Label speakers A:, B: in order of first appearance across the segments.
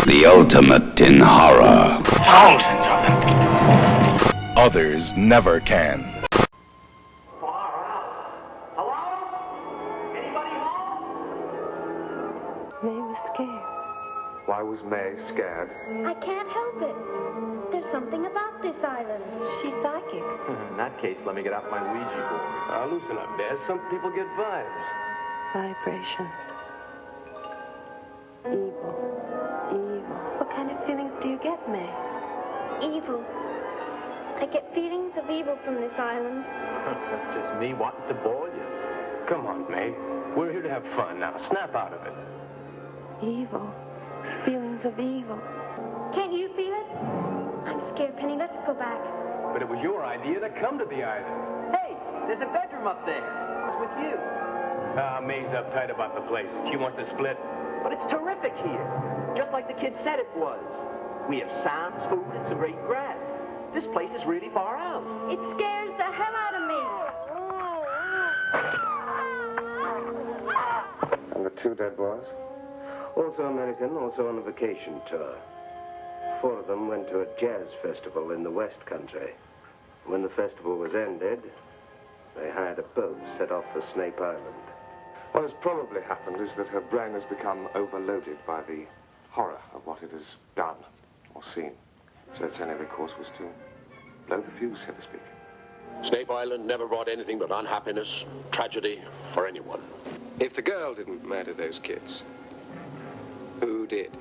A: the ultimate in horror.
B: Thousands of them. Others never can.
C: Far out. Hello? Anybody home?
D: May was scared.
E: Why was May scared?
F: I can't help it. There's something about this island.
D: She's psychic.
G: In that case, let me get out my Ouija board.
C: Loosen up, Dad. Some people get vibes.
D: Vibrations. Evil. Evil. What kind of feelings do you get, May?
F: Evil. I get feelings of evil from this island.
G: That's just me wanting to bore you.
C: Come on, May. We're here to have fun now. Snap out of it.
D: Evil. Feelings of evil.
F: Can't you feel it? I'm scared, Penny. Let's go back.
C: But it was your idea to come to the island.
G: Hey, there's a bedroom up there. It's with you.
C: May's uptight about the place. She wants to split.
G: But it's terrific here. Just like the kid said it was. We have sounds, food, and some great grass. This place is really far out.
F: It scares the hell out of me.
E: And the two dead boys?
H: Also American, also on a vacation tour. 4 of them went to a jazz festival in the West Country. When the festival was ended, they hired a boat, set off for Snape Island.
E: What has probably happened is that her brain has become overloaded by the horror of what it has done or seen. So its only recourse was to blow the fuse, so to speak.
I: Snape Island never brought anything but unhappiness, tragedy for anyone.
E: If the girl didn't murder those kids, who did?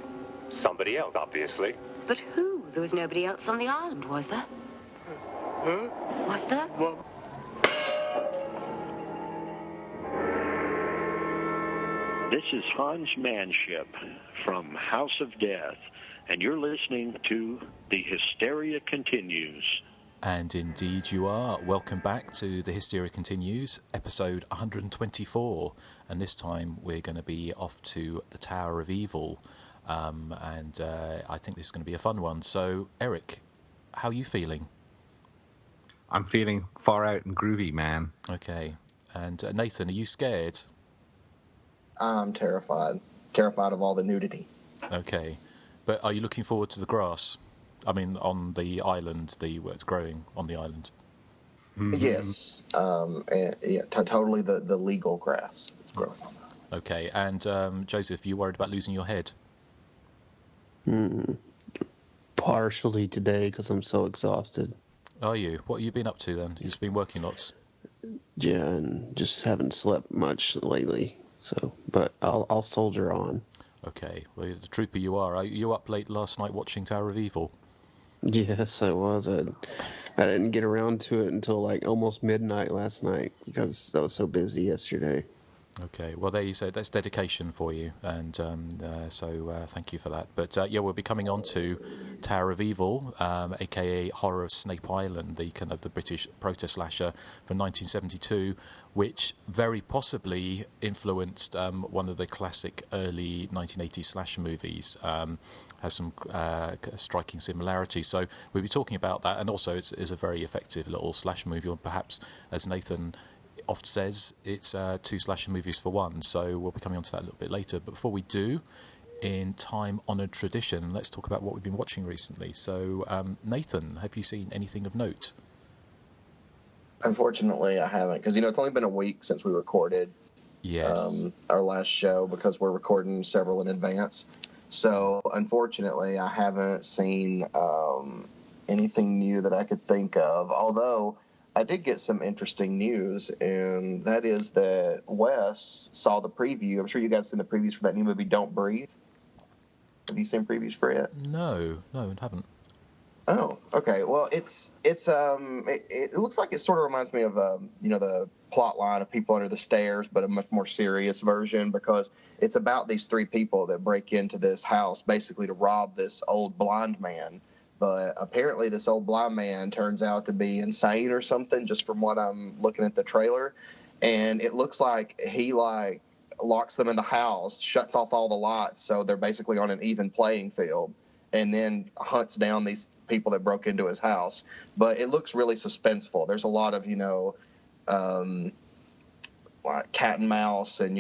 J: Somebody else, obviously.
K: But who? There was nobody else on the island, was there?
J: Huh?
K: Was there?
J: Well...
L: This is Hans Manship from House of Death, and you're listening to The Hysteria Continues.
M: And indeed you are. Welcome back to The Hysteria Continues, episode 124. And this time we're going to be off to the Tower of Evil. And I think this is going to be a fun one. So, Erik, how are you feeling?
N: I'm feeling far out and groovy, man.
M: Okay. And Nathan, are you scared?
O: I'm terrified. Terrified of all the nudity.
M: Okay. But are you looking forward to the grass? I mean, on the island, where it's growing on the island.
O: Mm-hmm. Yes. Yeah, totally the legal grass that's growing on that.
M: Okay. And Joseph, are you worried about losing your head?
P: Partially today because I'm so exhausted.
M: Are you? What have you been up to then? You've just been working lots?
P: Yeah, and just haven't slept much lately. So, but I'll soldier on.
M: Okay. Well, the trooper you are. You up late last night watching Tower of Evil?
P: Yes, I was. I didn't get around to it until like almost midnight last night because I was so busy yesterday.
M: Okay, well, there you say that's dedication for you, and so thank you for that. But yeah, we'll be coming on to Tower of Evil, aka Horror of Snape Island, the kind of the British protest slasher from 1972, which very possibly influenced one of the classic early 1980s slasher movies. Has some striking similarities. So we'll be talking about that, and also it's a very effective little slasher movie, or perhaps, as Nathan oft says, it's 2 slasher movies for one, so we'll be coming on to that a little bit later. But before we do, in time-honoured tradition, let's talk about what we've been watching recently. So, Nathan, have you seen anything of note?
O: Unfortunately, I haven't, because, it's only been a week since we recorded our last show, because we're recording several in advance. So, unfortunately, I haven't seen anything new that I could think of, although I did get some interesting news, and that is that Wes saw the preview. I'm sure you guys seen the previews for that new movie, Don't Breathe. Have you seen previews for it?
M: No, I haven't.
O: Oh, okay. Well, it looks like it sort of reminds me of the plot line of People Under the Stairs, but a much more serious version, because it's about these 3 people that break into this house basically to rob this old blind man. But apparently this old blind man turns out to be insane or something, just from what I'm looking at the trailer. And it looks like he locks them in the house, shuts off all the lights, so they're basically on an even playing field, and then hunts down these people that broke into his house. But it looks really suspenseful. There's a lot of, like cat and mouse and,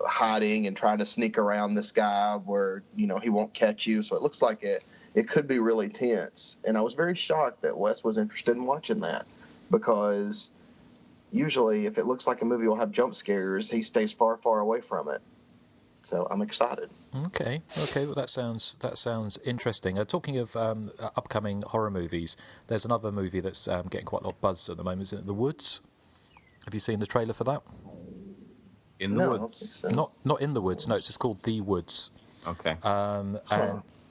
O: hiding and trying to sneak around this guy where, he won't catch you. So it looks like it could be really tense. And I was very shocked that Wes was interested in watching that, because usually if it looks like a movie will have jump scares, he stays far, far away from it. So I'm excited.
M: Okay. Well, that sounds interesting. Talking of upcoming horror movies, there's another movie that's getting quite a lot of buzz at the moment. Isn't it The Woods? Have you seen the trailer for that?
N: In the Woods?
M: Not In the Woods. No, it's just called The Woods.
N: Okay.
M: And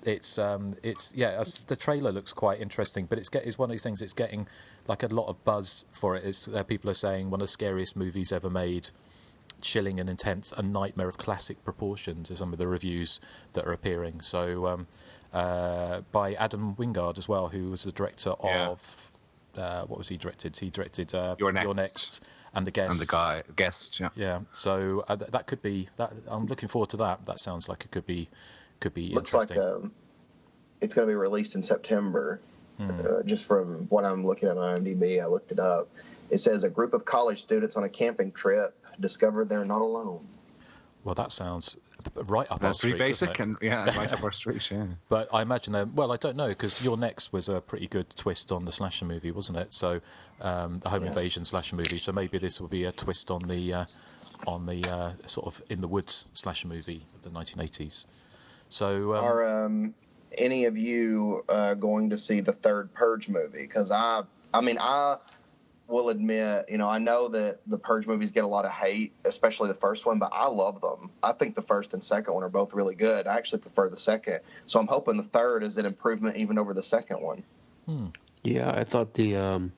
M: it's the trailer looks quite interesting, but it's one of these things. It's getting like a lot of buzz for it. It's, people are saying one of the scariest movies ever made. Chilling and intense, a nightmare of classic proportions are some of the reviews that are appearing. So by Adam Wingard as well, who was the director of what was he directed? He directed Your Next and The Guest.
N: And The Guest, yeah.
M: Yeah. So that could be that. I'm looking forward to that. That sounds like it could be
O: Looks
M: interesting.
O: like it's going to be released in September. Just from what I'm looking at on IMDb, I looked it up. It says a group of college students on a camping trip discovered they're not alone.
M: Well, that sounds right up our street.
N: That's pretty basic,
M: doesn't it?
N: and right up our street, yeah.
M: But I imagine I don't know, because Your Next was a pretty good twist on the slasher movie, wasn't it? So the home invasion slasher movie. So maybe this will be a twist on the sort of In the Woods slasher movie of the 1980s. So
O: are any of you going to see the third Purge movie? Because I will admit, I know that the Purge movies get a lot of hate, especially the first one, but I love them. I think the first and second one are both really good. I actually prefer the second. So I'm hoping the third is an improvement even over the second one.
P: Yeah, I thought the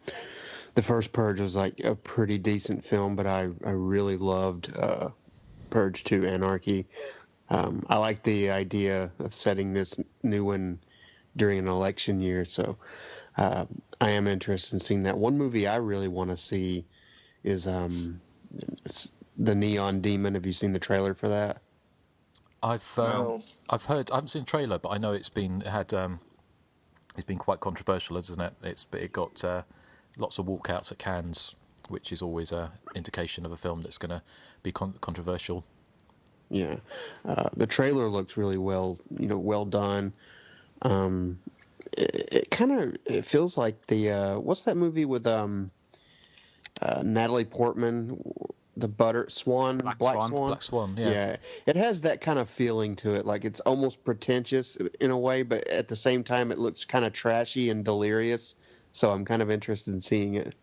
P: first Purge was like a pretty decent film, but I really loved Purge 2 Anarchy. I like the idea of setting this new one during an election year, so I am interested in seeing that. One movie I really want to see is it's The Neon Demon. Have you seen the trailer for that?
M: I've heard. I haven't seen the trailer, but I know it's been quite controversial, isn't it? It got lots of walkouts at Cannes, which is always an indication of a film that's going to be controversial.
P: Yeah, the trailer looks really well done. It feels like the what's that movie with Natalie Portman, the Black Swan.
M: Black Swan, yeah.
P: Yeah, it has that kind of feeling to it. Like it's almost pretentious in a way, but at the same time it looks kind of trashy and delirious. So I'm kind of interested in seeing it.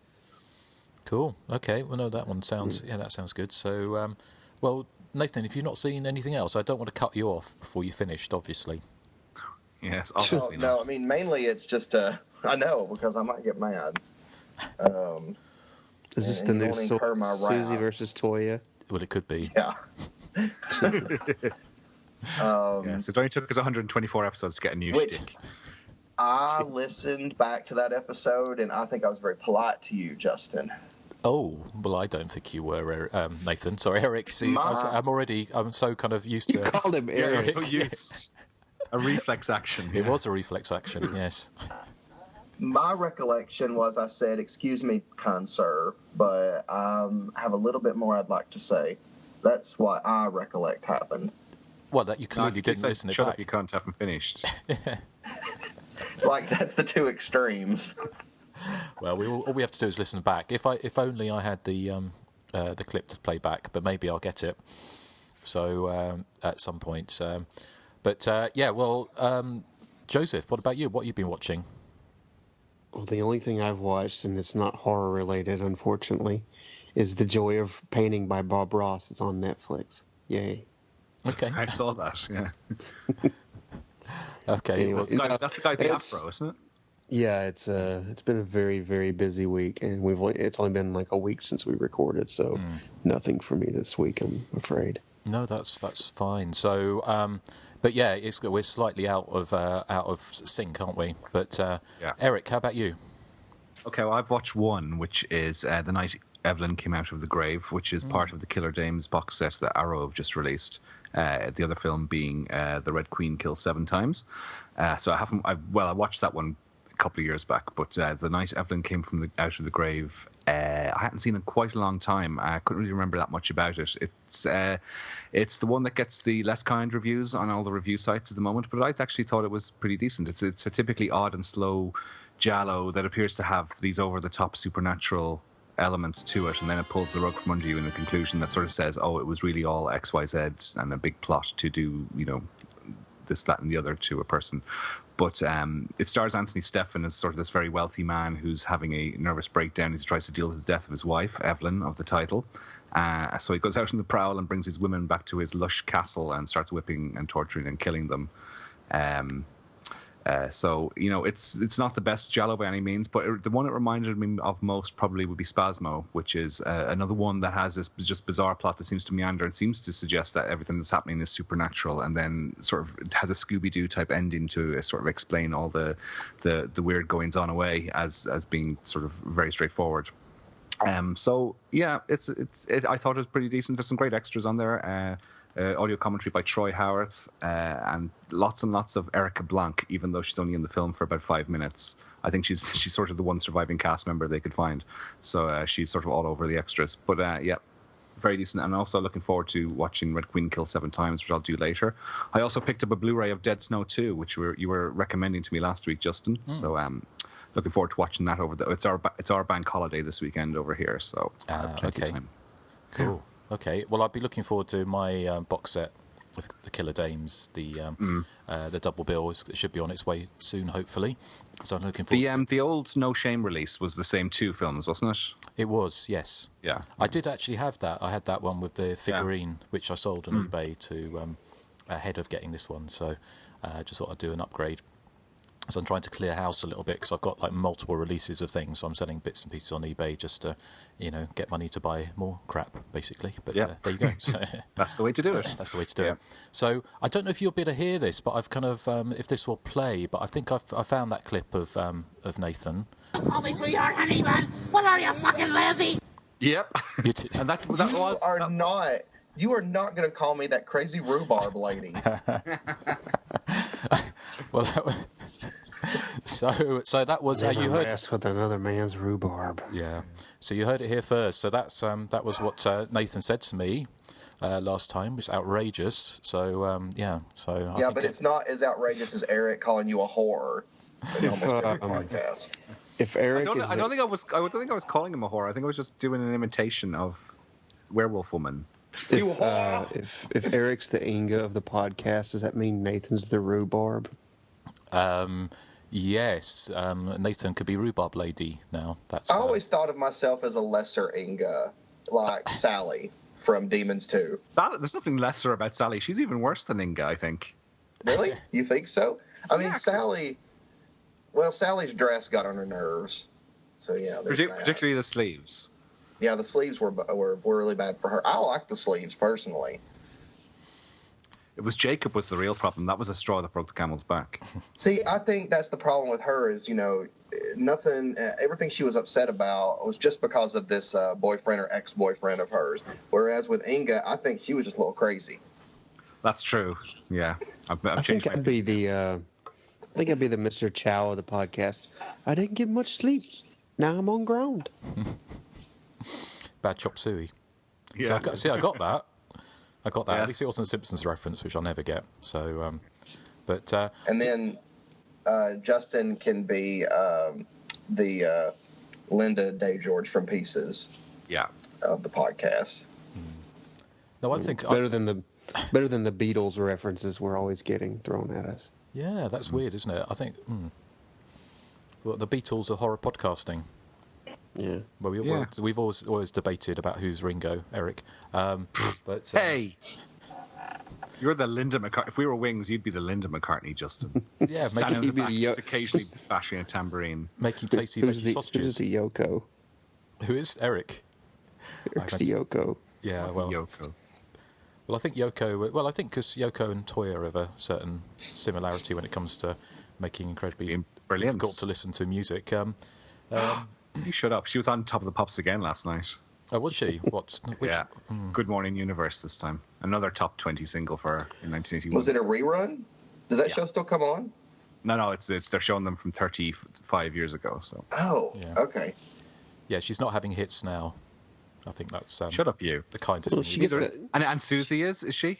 M: Cool. Okay. Well, no, that one sounds that sounds good. So, well, Nathan, if you've not seen anything else, I don't want to cut you off before you finished, obviously.
N: Yes, obviously
O: no. I mean, mainly it's just I know, because I might get mad.
P: Is this the new Susie versus Toya?
M: Well, it could be.
O: Yeah.
N: Yes, it only took us 124 episodes to get a new shtick.
O: I listened back to that episode, and I think I was very polite to you, Justin.
M: Oh, well, I don't think you were, Nathan. Sorry, Eric. See, I'm so kind of used to...
P: You called him Eric.
N: Yeah, so used. A reflex action.
M: It was a reflex action, yes.
O: My recollection was I said, "Excuse me, kind sir, but I have a little bit more I'd like to say." That's what I recollect happened.
M: Well, that you clearly didn't listen to it back.
N: You can't have them finished.
O: Like, that's the two extremes.
M: Well, all we have to do is listen back. If only I had the clip to play back, but maybe I'll get it. So at some point. Joseph, what about you? What have you been watching?
P: Well, the only thing I've watched, and it's not horror related, unfortunately, is The Joy of Painting by Bob Ross. It's on Netflix. Yay.
M: Okay.
N: I saw that, yeah.
M: Okay.
P: Anyway,
N: that's the guy with the afro, isn't it?
P: Yeah, it's been a very, very busy week, and it's only been like a week since we recorded, so nothing for me this week, I'm afraid.
M: No, that's fine. So, but yeah, we're slightly out of sync, aren't we? But Eric, how about you?
N: Okay, well, I've watched one, which is The Night Evelyn Came Out of the Grave, which is part of the Killer Dames box set that Arrow have just released. The other film being The Red Queen Kills 7 Times. So I watched that one couple of years back. But The Night Evelyn Came Out of the Grave, I hadn't seen it in quite a long time. I couldn't really remember that much about it. It's the one that gets the less kind reviews on all the review sites at the moment, but I actually thought it was pretty decent. It's a typically odd and slow giallo that appears to have these over-the-top supernatural elements to it, and then it pulls the rug from under you in the conclusion that sort of says, oh, it was really all XYZ and a big plot to do, this, that, and the other to a person. But it stars Anthony Stephan as sort of this very wealthy man who's having a nervous breakdown as he tries to deal with the death of his wife, Evelyn, of the title. So he goes out on the prowl and brings his women back to his lush castle and starts whipping and torturing and killing them. So it's not the best giallo by any means, but the one it reminded me of most probably would be Spasmo, which is another one that has this just bizarre plot that seems to meander and seems to suggest that everything that's happening is supernatural, and then sort of has a Scooby-Doo type ending to sort of explain all the weird goings on away as being sort of very straightforward. So yeah, I thought it was pretty decent. There's some great extras on there. Audio commentary by Troy Howarth, and lots of Erica Blanc, even though she's only in the film for about 5 minutes. I think she's sort of the one surviving cast member they could find. So she's sort of all over the extras. But yeah, very decent. And also looking forward to watching Red Queen kill 7 times, which I'll do later. I also picked up a Blu-ray of Dead Snow 2, which you were recommending to me last week, Justin. So looking forward to watching that over it's our bank holiday this weekend over here. So plenty of time.
M: Cool. Okay, well, I'll be looking forward to my box set with the Killer Dames. The double bill it should be on its way soon, hopefully. So I'm looking forward.
N: The old No Shame release was the same 2 films, wasn't it?
M: It was, yes.
N: Yeah.
M: I did actually have that. I had that one with the figurine, which I sold on eBay to ahead of getting this one. So I just thought I'd do an upgrade. So I'm trying to clear house a little bit because I've got like multiple releases of things. So I'm selling bits and pieces on eBay just to, get money to buy more crap, basically. But there you go. So,
N: that's the way to do it.
M: That's the way to do it. So I don't know if you'll be able to hear this, but I've kind of, if this will play, but I think I found that clip of Nathan.
Q: Call me sweetheart, honey bun. What are you, fucking lazy?
N: Yep. And that was.
O: You are not going to call me that crazy rhubarb lady.
M: Well, so that was you heard.
P: Mess with another man's rhubarb.
M: Yeah. So you heard it here first. So that was what Nathan said to me last time. It's outrageous. So yeah. So I think
O: it's not as outrageous as Erik calling you a whore in almost every podcast.
P: If Erik,
N: I don't think I was calling him a whore. I think I was just doing an imitation of Werewolf Woman.
P: If Erik's the Inga of the podcast, does that mean Nathan's the rhubarb?
M: Yes. Nathan could be rhubarb lady now.
O: I always thought of myself as a lesser Inga, like Sally from Demons 2.
N: There's nothing lesser about Sally. She's even worse than Inga, I think.
O: Really? You think so? I mean,
N: Yeah,
O: Sally. Well, Sally's dress got on her nerves. So yeah,
N: particularly the sleeves.
O: Yeah, the sleeves were really bad for her. I like the sleeves personally.
N: It was Jacob was the real problem. That was a straw that broke the camel's back.
O: See, I think that's the problem with her is, nothing, everything she was upset about was just because of this boyfriend or ex-boyfriend of hers. Whereas with Inga, I think she was just a little crazy.
N: That's true. Yeah.
P: I think I'd be the Mr. Chow of the podcast. I didn't get much sleep. Now I'm on ground.
M: Bad chop suey.
N: Yeah.
M: So I got that.
N: Yes.
M: At least it wasn't a Simpsons reference, which I'll never get. So,
O: and then Justin can be the Linda Day George from Pieces.
N: Yeah.
O: Of the podcast.
M: No, I think
P: better than the Beatles references we're always getting thrown at us.
M: Yeah, that's weird, isn't it? I think. Well, the Beatles are horror podcasting.
P: Yeah.
M: Well, we've always debated about who's Ringo, Erik. But
N: hey, you're the Linda McCartney. If we were Wings, you'd be the Linda McCartney, Justin.
M: Yeah,
N: occasionally bashing a tambourine,
M: making tasty veggie sausages.
P: Who's the Yoko?
M: Who is Erik?
P: Erik's the Yoko.
M: Yeah, well,
N: Yoko.
M: Well, I think Yoko. Well, I think because Yoko and Toya have a certain similarity when it comes to making incredibly difficult to listen to music.
N: You shut up. She was on Top of the Pops again last night.
M: Oh, was she?
N: Yeah. Good Morning Universe this time. Another top 20 single for her in 1981.
O: Was it a rerun? Does that show still come on?
N: No, they're showing them from 35 years ago. So.
O: Oh, okay.
M: Yeah, she's not having hits now. I think that's
N: shut up, you.
M: The kindest thing.
N: She and Susie is she?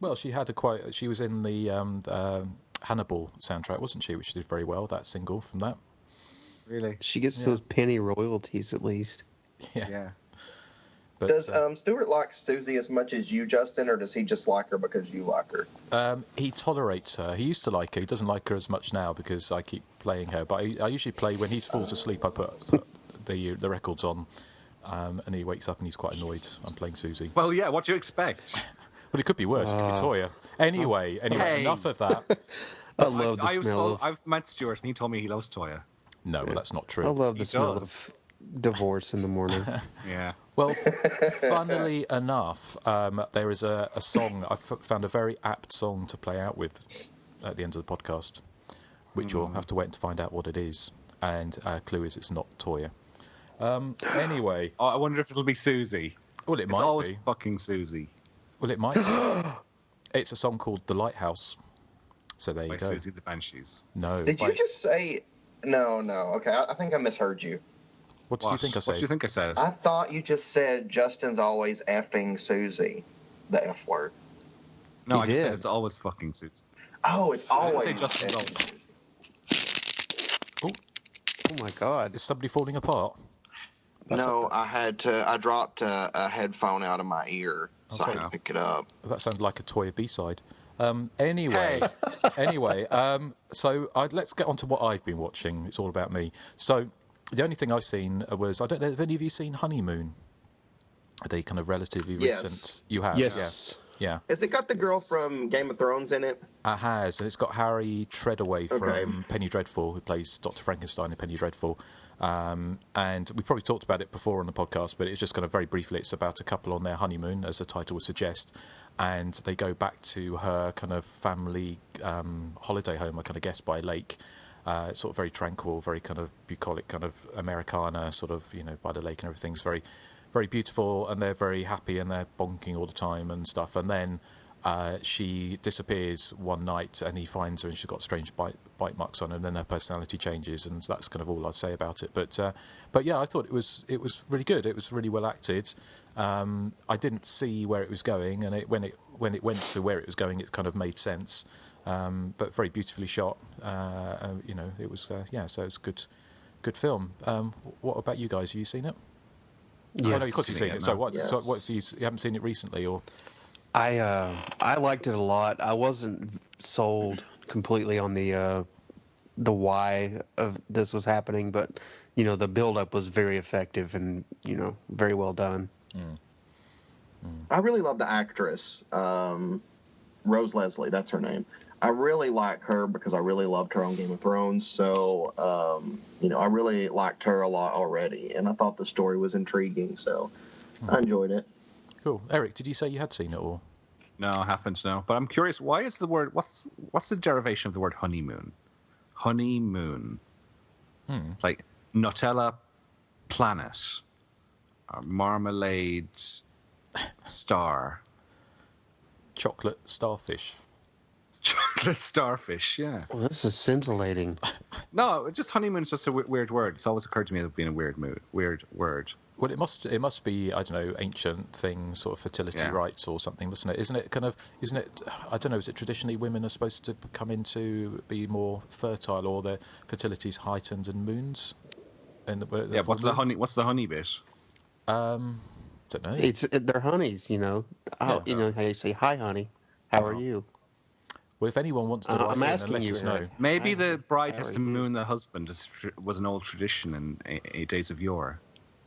M: Well, she had she was in the Hannibal soundtrack, wasn't she? Which did very well. That single from that.
N: Really?
P: She gets those penny royalties at least.
M: Yeah.
O: But, does Stuart like Susie as much as you, Justin, or does he just like her because you like her?
M: He tolerates her. He used to like her. He doesn't like her as much now because I keep playing her. But I usually play when he falls asleep. I put the records on, and he wakes up and he's quite annoyed. I'm playing Susie.
N: Well, yeah. What do you expect?
M: Well, it could be worse. It could be Toya. Anyway, enough of that.
P: I love the smell.
N: I've met Stuart, and he told me he loves Toya.
M: No, well, that's not true.
P: I love the smell of divorce in the morning.
N: Yeah.
M: Well, funnily enough, there is a song. I found a very apt song to play out with at the end of the podcast, which you'll have to wait to find out what it is. And clue is it's not Toya. Anyway.
N: Oh, I wonder if it'll be Susie.
M: Well, it might
N: always
M: be.
N: Fucking Susie.
M: Well, it might be. It's a song called The Lighthouse. So there you go.
N: Susie the Banshees.
M: No.
O: Did you just say... No. Okay, I think I misheard you.
M: What did you think I said?
N: What do you think I said?
O: I thought you just said Justin's always effing Susie, the F word.
N: No, I just said it's always fucking Susie.
O: Oh, it's always.
N: I didn't say Justin's always.
P: Oh my God!
M: Is somebody falling apart?
O: I dropped a headphone out of my ear, so I had to pick it up.
M: That sounded like a Toya B-side. Anyway, so let's get on to what I've been watching. It's all about me. So the only thing I've seen was, I don't know, have any of you seen Honeymoon? The kind of relatively recent. You have?
P: Yes.
M: Yeah.
O: Has it got the girl from Game of Thrones in it?
M: It has, and it's got Harry Treadaway from Penny Dreadful, who plays Dr. Frankenstein in Penny Dreadful. And we probably talked about it before on the podcast, but it's just kind of very briefly, it's about a couple on their honeymoon, as the title would suggest, and they go back to her kind of family holiday home, I kind of guess, by a lake. It's sort of very tranquil, very kind of bucolic, kind of Americana, sort of, by the lake, and everything's very, very beautiful, and they're very happy, and they're bonking all the time and stuff. And then she disappears one night, and he finds her, and she's got strange bite marks on her, and then her personality changes, and that's kind of all I'd say about it. But yeah, I thought it was really good. It was really well acted. I didn't see where it was going, and when it went to where it was going, it kind of made sense. But very beautifully shot. It was so it's good film. What about you guys? Have you seen it?
P: Yes.
M: Oh, no, of course you've seen it. So what? Yes. So what? You haven't seen it recently, or?
P: I liked it a lot. I wasn't sold completely on the why of this was happening, but the build-up was very effective and very well done.
O: I really love the actress, Rose Leslie. That's her name. I really like her because I really loved her on Game of Thrones. So I really liked her a lot already, and I thought the story was intriguing. So I enjoyed it.
M: Cool. Eric, did you say you had seen it all?
N: No, I haven't. No, but I'm curious. Why is the word? What's the derivation of the word honeymoon? Honeymoon. Like Nutella planet, or marmalade star,
M: chocolate starfish.
N: Chocolate starfish. Yeah.
P: Well, this is scintillating.
N: No, just honeymoon's just a weird word. It's always occurred to me as being a weird word.
M: Well, it must be, I don't know, ancient thing, sort of fertility rites or something, doesn't it? Isn't it, I don't know, is it traditionally women are supposed to come in to be more fertile, or their fertility's heightened in moons?
N: What's the honey bit?
M: Don't know.
P: They're honeys, you know how you say, hi honey, how are you?
M: Well, if anyone wants to write in and let us know.
N: Maybe the bride has to moon the husband. Was an old tradition in days of yore.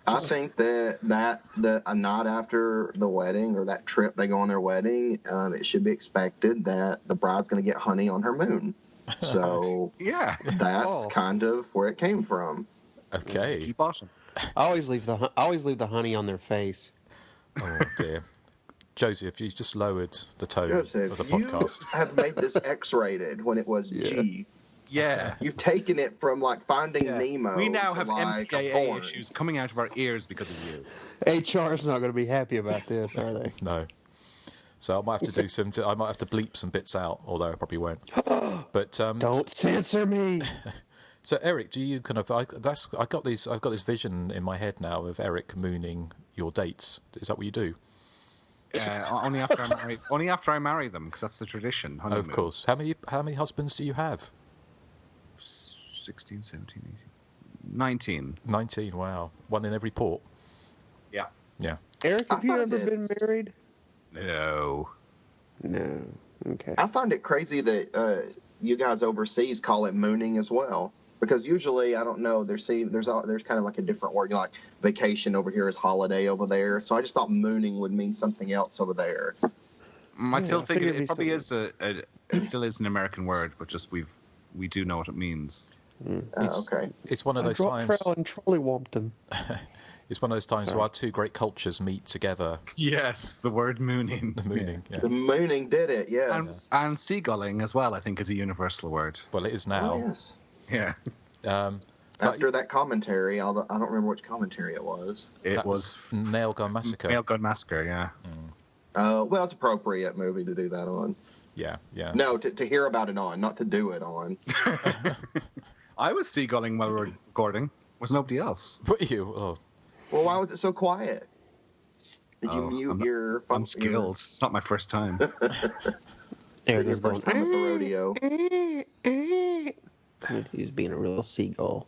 O: I think that a night after the wedding, or that trip they go on their wedding, it should be expected that the bride's going to get honey on her moon. So that's kind of where it came from.
M: Okay.
N: Keep awesome.
P: I always leave the honey on their face.
M: Oh dear. Joseph, you just lowered the tone of the podcast.
O: You have made this X-rated when it was G.
N: Yeah.
O: You've taken it from like Finding Nemo.
N: We now
O: to
N: have
O: like
N: MPAA issues coming out of our ears because of you.
P: HR's not going to be happy about this, are they?
M: No. So I might have to do some. I might have to bleep some bits out, although I probably won't. But
P: don't censor me.
M: So Erik, do you kind of? I've got this vision in my head now of Erik mooning your dates. Is that what you do?
N: Only after I marry. Only after I marry them, because that's the tradition. Honeymoon.
M: Of course. How many husbands do you have?
N: 16, 17, 18, 19.
M: 19. Wow, one in every port.
N: Yeah.
M: Yeah.
P: Erik, have you ever been married?
N: No.
P: No. Okay.
O: I find it crazy that you guys overseas call it mooning as well. Because usually, I don't know, there's kind of like a different word, like vacation over here is holiday over there. So I just thought mooning would mean something else over there.
N: I still think it probably is it still is an American word, but just we do know what it means.
O: Okay.
M: It's one of those times.
P: And Trolleywompton.
M: It's one of those times where our two great cultures meet together.
N: Yes, the word mooning.
M: The mooning. Yeah.
O: The mooning did it. Yes.
N: And seagulling as well, I think, is a universal word.
M: Well, it is now.
O: Oh, yes.
N: Yeah.
O: After that commentary, I don't remember which commentary it was.
N: It was
M: Nail Gun Massacre.
N: Nail Gun Massacre, yeah.
O: Well, it's appropriate movie to do that on.
M: Yeah, yeah.
O: No, to hear about it on, not to do it on.
N: I was seagulling while we were recording. Was nobody else?
M: Were you? Oh.
O: Well, why was it so quiet? Did you mute your...
N: Unskilled. It's not my first time.
P: Erik
O: Your first time at the rodeo.
P: He's being a real seagull.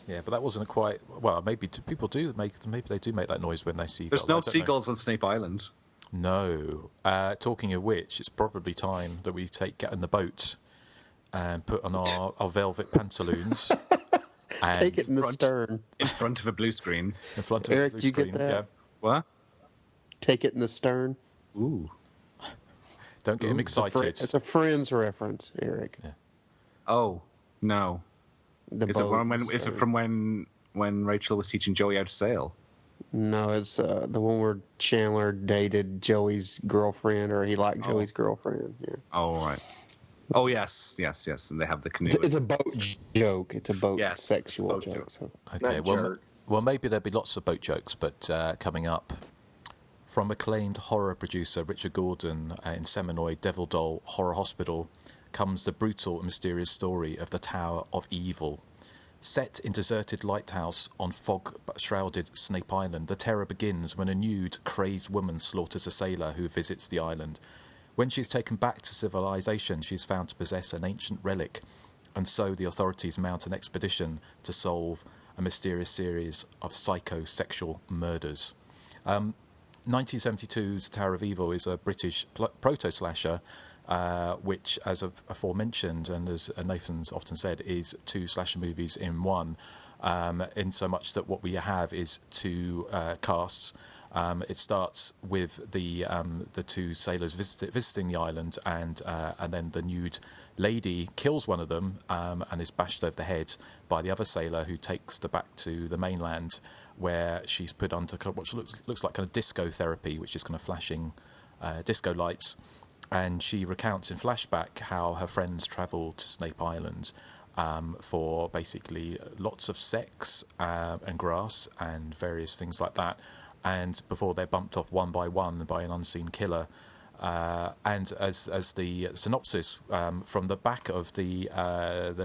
M: Yeah, but that wasn't quite. Well, maybe people do make. Maybe they do make that noise when they see.
N: There's no seagulls on Snape Island.
M: No. Talking of which, it's probably time that we get in the boat and put on our velvet pantaloons. And
P: take it in the stern.
N: In front of a blue screen.
M: In front of
P: Erik,
M: a blue
P: do you
M: screen.
P: get that?
M: Yeah.
N: What?
P: Take it in the stern.
N: Ooh.
M: Don't get him excited.
P: It's a Friends reference, Erik.
M: Yeah.
N: Oh no. Is it from when Rachel was teaching Joey how to sail?
P: No, it's the one where Chandler dated Joey's girlfriend, or he liked Joey's girlfriend. Yeah.
N: Oh right. Oh yes, and they have the canoe.
P: It's a boat joke. It's a boat sexual joke. So.
M: Okay, well, maybe there'll be lots of boat jokes, but coming up, from acclaimed horror producer Richard Gordon in Seminoid Devil Doll Horror Hospital comes the brutal and mysterious story of the Tower of Evil. Set in deserted lighthouse on fog-shrouded Snape Island, the terror begins when a nude, crazed woman slaughters a sailor who visits the island. When she is taken back to civilization, she is found to possess an ancient relic, and so the authorities mount an expedition to solve a mysterious series of psychosexual murders. 1972's Tower of Evil is a British proto-slasher, which, as aforementioned, and as Nathan's often said, is two slasher movies in one, in so much that what we have is two casts. It starts with the two sailors visiting the island, and then the nude lady kills one of them and is bashed over the head by the other sailor, who takes her back to the mainland, where she's put under what looks like kind of disco therapy, which is kind of flashing disco lights. And she recounts in flashback how her friends travelled to Snape Island for basically lots of sex and grass and various things like that. And before they're bumped off one by an unseen killer. And as the synopsis from the back of the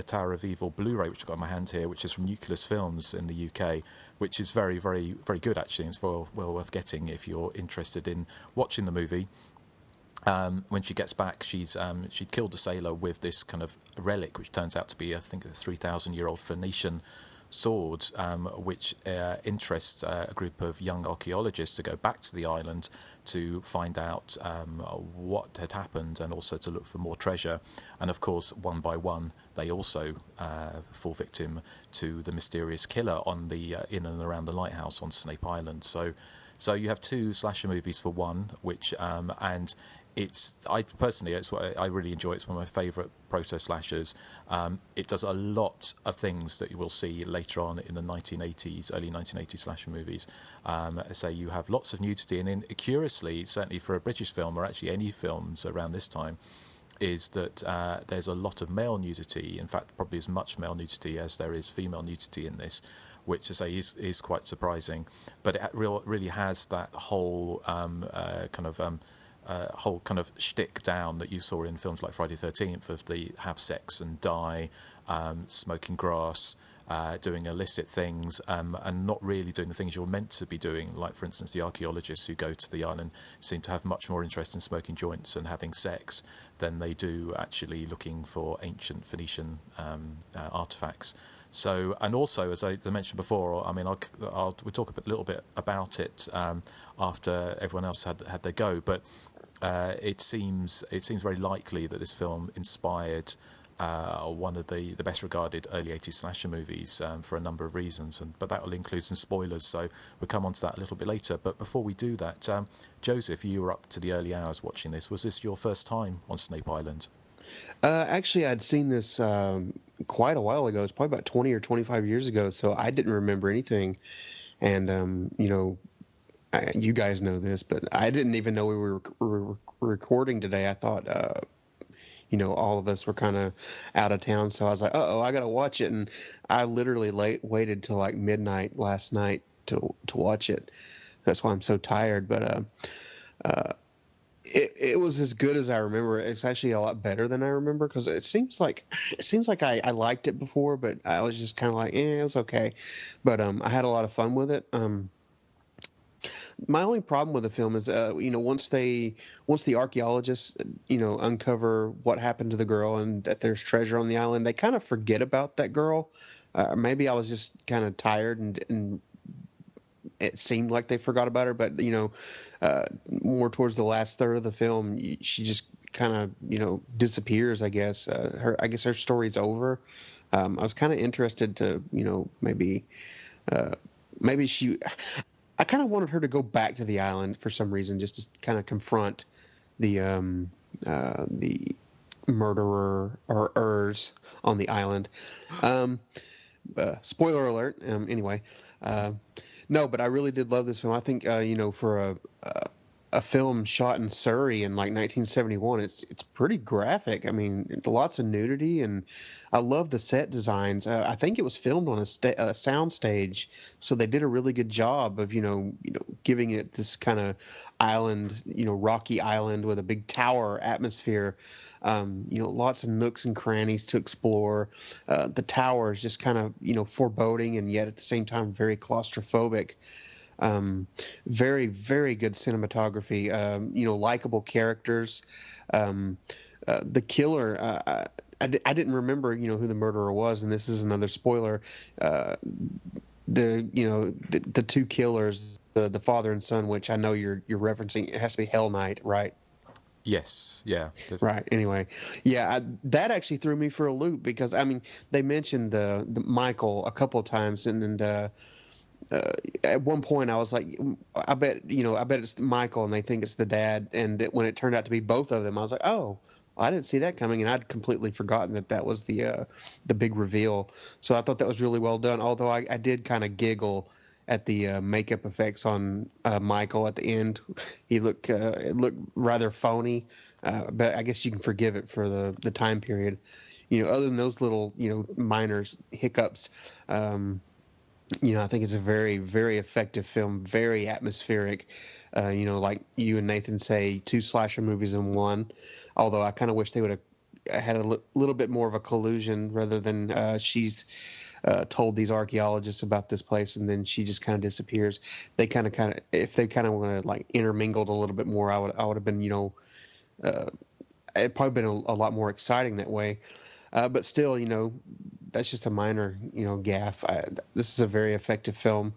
M: Tower of Evil Blu-ray, which I've got in my hand here, which is from Nucleus Films in the UK, which is very, very, very good actually. It's well worth getting if you're interested in watching the movie. When she gets back, she'd killed a sailor with this kind of relic, which turns out to be, I think, a 3,000-year-old Phoenician sword, which interests a group of young archaeologists to go back to the island to find out what had happened, and also to look for more treasure. And of course, one by one, they also fall victim to the mysterious killer on the in and around the lighthouse on Snape Island. So you have two slasher movies for one, which and I really enjoy it. It's one of my favourite proto-slashers. It does a lot of things that you will see later on in the early 1980s slasher movies. So you have lots of nudity, and curiously, certainly for a British film, or actually any films around this time, is that there's a lot of male nudity. In fact, probably as much male nudity as there is female nudity in this, which I say is quite surprising. But it really has that whole kind of whole kind of shtick down that you saw in films like Friday the 13th of the have sex and die, smoking grass, doing illicit things, and not really doing the things you're meant to be doing. Like, for instance, the archaeologists who go to the island seem to have much more interest in smoking joints and having sex than they do actually looking for ancient Phoenician artifacts. So, and also, as I mentioned before, I mean, we'll talk a little bit about it after everyone else had their go, but it seems very likely that this film inspired one of the best regarded early 80s slasher movies for a number of reasons, but that will include some spoilers, so we'll come on to that a little bit later. But before we do that, Joseph, you were up to the early hours watching this. Was this your first time on Snape Island?
P: Actually, I'd seen this quite a while ago. It's probably about 20 or 25 years ago, so I didn't remember anything. And, you guys know this, but I didn't even know we were recording today. I thought, all of us were kind of out of town, so I was like, I got to watch it. And I literally waited till like midnight last night to watch it. That's why I'm so tired. But it was as good as I remember. It's actually a lot better than I remember, because it seems like I liked it before, but I was just kind of like, it was okay. But I had a lot of fun with it. My only problem with the film is, once the archaeologists, uncover what happened to the girl and that there's treasure on the island, they kind of forget about that girl. Maybe I was just kind of tired and it seemed like they forgot about her, but more towards the last third of the film, she just kind of disappears. I guess her story's over. I was kind of interested to maybe she. I kind of wanted her to go back to the island for some reason, just to kind of confront the murderer or ers on the island. Spoiler alert. Anyway. No, but I really did love this film. I think, for a film shot in Surrey in like 1971, it's pretty graphic. I mean, lots of nudity, and I love the set designs. I think it was filmed on a sound stage, so they did a really good job of giving it this kind of island, rocky island with a big tower atmosphere. Lots of nooks and crannies to explore. The tower is just kind of foreboding, and yet at the same time very claustrophobic. Very, very good cinematography. Likable characters. The killer. I didn't remember who the murderer was, and this is another spoiler. The two killers, the father and son, which I know you're referencing. It has to be Hell Knight, right?
M: Yes, yeah.
P: Right. Anyway, yeah, that actually threw me for a loop, because I mean they mentioned the Michael a couple of times, and at one point I was like, I bet it's Michael, and they think it's the dad, and when it turned out to be both of them, I was like, oh, I didn't see that coming, and I'd completely forgotten that was the big reveal. So I thought that was really well done. Although I did kind of giggle at the makeup effects on Michael at the end. It looked rather phony, but I guess you can forgive it for the time period. Other than those little minor hiccups, I think it's a very, very effective film, very atmospheric. Like you and Nathan say, 2 slasher movies in one. Although I kind of wish they would have had a little bit more of a collusion, rather than she's told these archaeologists about this place and then she just kind of disappears. They kind of if they kind of want to like intermingled a little bit more, I would have been it probably been a lot more exciting that way. But still, that's just a minor, gaffe. This is a very effective film.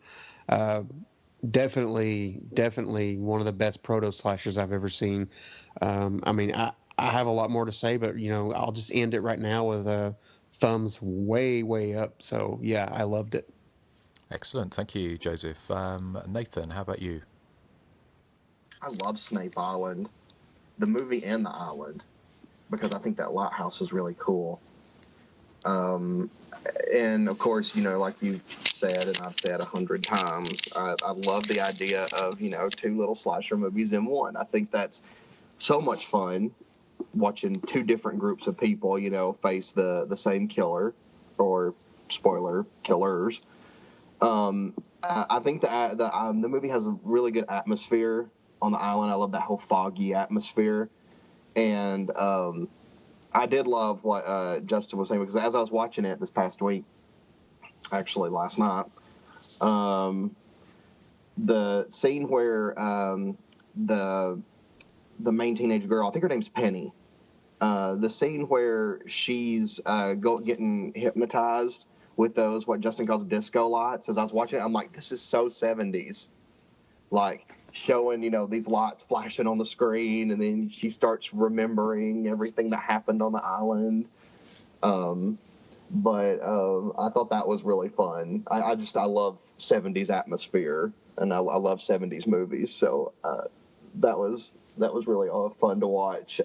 P: Definitely one of the best proto slashers I've ever seen. I mean, I have a lot more to say, but I'll just end it right now with thumbs way, way up. So yeah, I loved it.
M: Excellent, thank you, Joseph. Nathan, how about you?
O: I love Snape Island, the movie and the island, because I think that lighthouse is really cool. And of course, like you said, and I've said 100 times, I love the idea of 2 little slasher movies in one. I think that's so much fun, watching 2 different groups of people face the same killer, or spoiler, killers. I think the movie has a really good atmosphere. on the island. I love that whole foggy atmosphere. And I did love what Justin was saying, because as I was watching it this past week, actually last night, the scene where the main teenage girl, I think her name's Penny, the scene where she's getting hypnotized with those, what Justin calls disco lights. As I was watching it, I'm like, this is so 70s. Like, showing, these lights flashing on the screen, and then she starts remembering everything that happened on the island. But I thought that was really fun. I love 70s atmosphere, and I love 70s movies. So that was really fun to watch.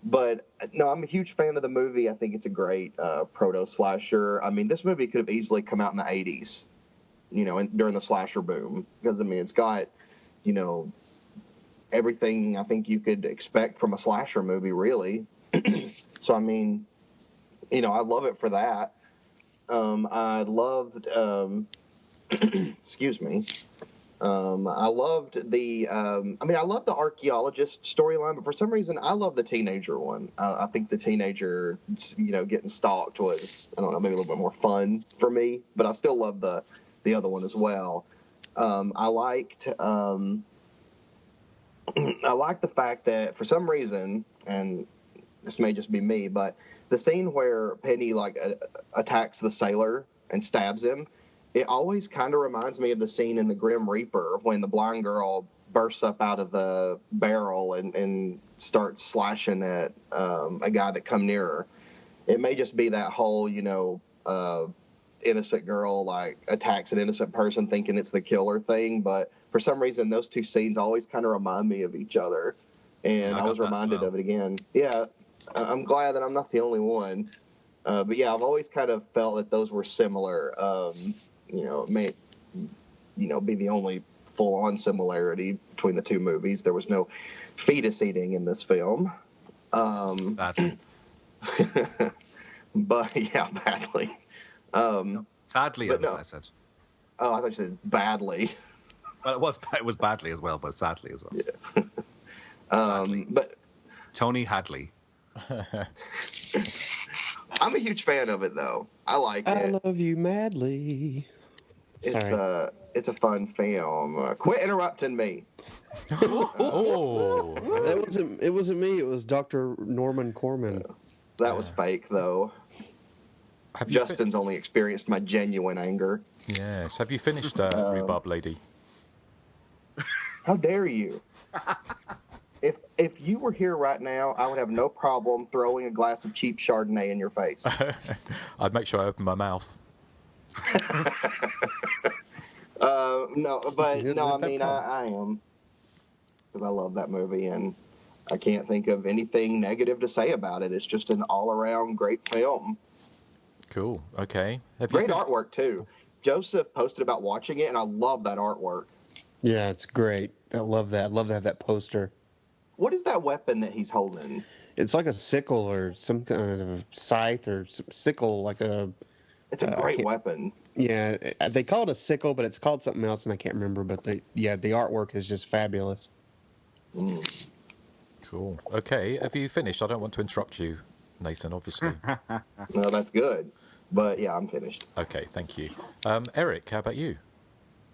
O: But no, I'm a huge fan of the movie. I think it's a great proto slasher. I mean, this movie could have easily come out in the 80s, during the slasher boom, because it's got, everything I think you could expect from a slasher movie, really. So I love it for that. I loved, excuse me. I loved the, I love the archaeologist storyline, but for some reason, I love the teenager one. I think the teenager, getting stalked was, I don't know, maybe a little bit more fun for me, but I still love the other one as well. I liked the fact that for some reason, and this may just be me, but the scene where Penny attacks the sailor and stabs him, it always kind of reminds me of the scene in The Grim Reaper when the blind girl bursts up out of the barrel and starts slashing at a guy that come near her. It may just be that whole, innocent girl attacks an innocent person thinking it's the killer thing, but for some reason those two scenes always kind of remind me of each other, and I was reminded of it again. Yeah, I'm glad that I'm not the only one, but yeah, I've always kind of felt that those were similar. It may be the only full-on similarity between the two movies. There was no fetus eating in this film,
N: badly.
O: but yeah, badly.
N: Sadly, as I said.
O: Oh, I thought you said badly.
N: Well, it was badly as well, but sadly as well.
O: Yeah. But
N: Tony Hadley.
O: I'm a huge fan of it, though. I like it.
P: I love you madly.
O: It's a fun film. Quit interrupting me.
M: Oh.
P: It wasn't me. It was Dr. Norman Corman.
O: That was fake, though. Justin's only experienced my genuine anger.
M: Yes. Have you finished Rhubarb Lady?
O: How dare you? If you were here right now, I would have no problem throwing a glass of cheap Chardonnay in your face.
M: I'd make sure I open my mouth.
O: I am. Because I love that movie, and I can't think of anything negative to say about it. It's just an all-around great film.
M: Cool. Okay.
O: Great artwork, too. Joseph posted about watching it, and I love that artwork.
P: Yeah, it's great. I love that. I'd love to have that poster.
O: What is that weapon that he's holding?
P: It's like a sickle or some kind of scythe or sickle,
O: It's a great weapon.
P: Yeah, they call it a sickle, but it's called something else, and I can't remember. But the artwork is just fabulous.
M: Cool. Okay, have you finished? I don't want to interrupt you, Nathan, obviously.
O: No, that's good. But yeah, I'm finished.
M: Okay, thank you. Erik, how about you?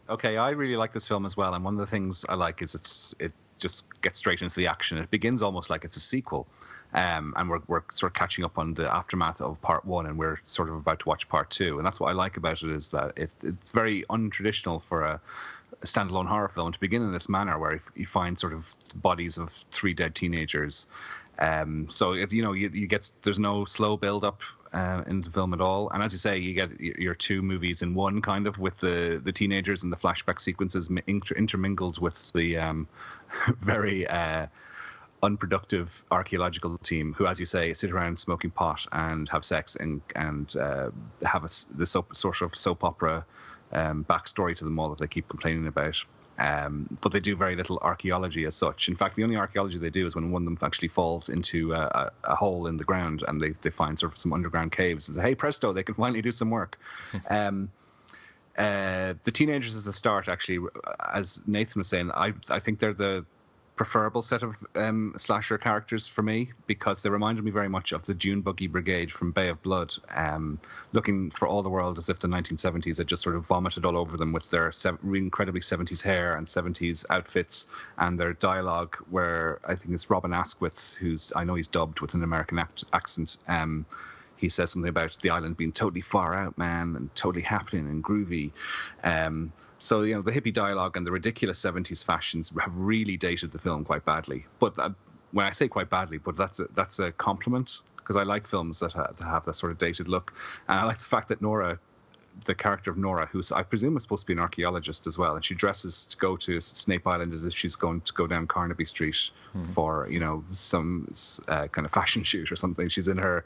N: Okay, I really like this film as well, and one of the things I like is it just gets straight into the action. It begins almost like it's a sequel. And we're sort of catching up on the aftermath of part one, and we're sort of about to watch part two. And that's what I like about it, is that it's very untraditional for a standalone horror film to begin in this manner, where you find sort of bodies of 3 dead teenagers. So you get, there's no slow build up in the film at all. And as you say, you get your 2 movies in one, kind of, with the teenagers and the flashback sequences intermingled with the very unproductive archaeological team who, as you say, sit around smoking pot and have sex and have the sort of soap opera backstory to them all that they keep complaining about. But they do very little archaeology as such. In fact, the only archaeology they do is when one of them actually falls into a hole in the ground, and they find sort of some underground caves and say, hey, presto, they can finally do some work. The teenagers at the start, actually, as Nathan was saying, I think they're the preferable set of slasher characters for me, because they reminded me very much of the Dune Buggy Brigade from Bay of Blood, looking for all the world as if the 1970s had just sort of vomited all over them with their incredibly 70s hair and 70s outfits, and their dialogue, where I think it's Robin Askwith, I know he's dubbed with an American accent. He says something about the island being totally far out, man, and totally happening and groovy. So, the hippie dialogue and the ridiculous 70s fashions have really dated the film quite badly. But when I say quite badly, but that's a compliment, because I like films that have that sort of dated look. And I like the fact that Nora, the character of Nora, who I presume is supposed to be an archaeologist as well, and she dresses to go to Snape Island as if she's going to go down Carnaby Street for, some kind of fashion shoot or something. She's in her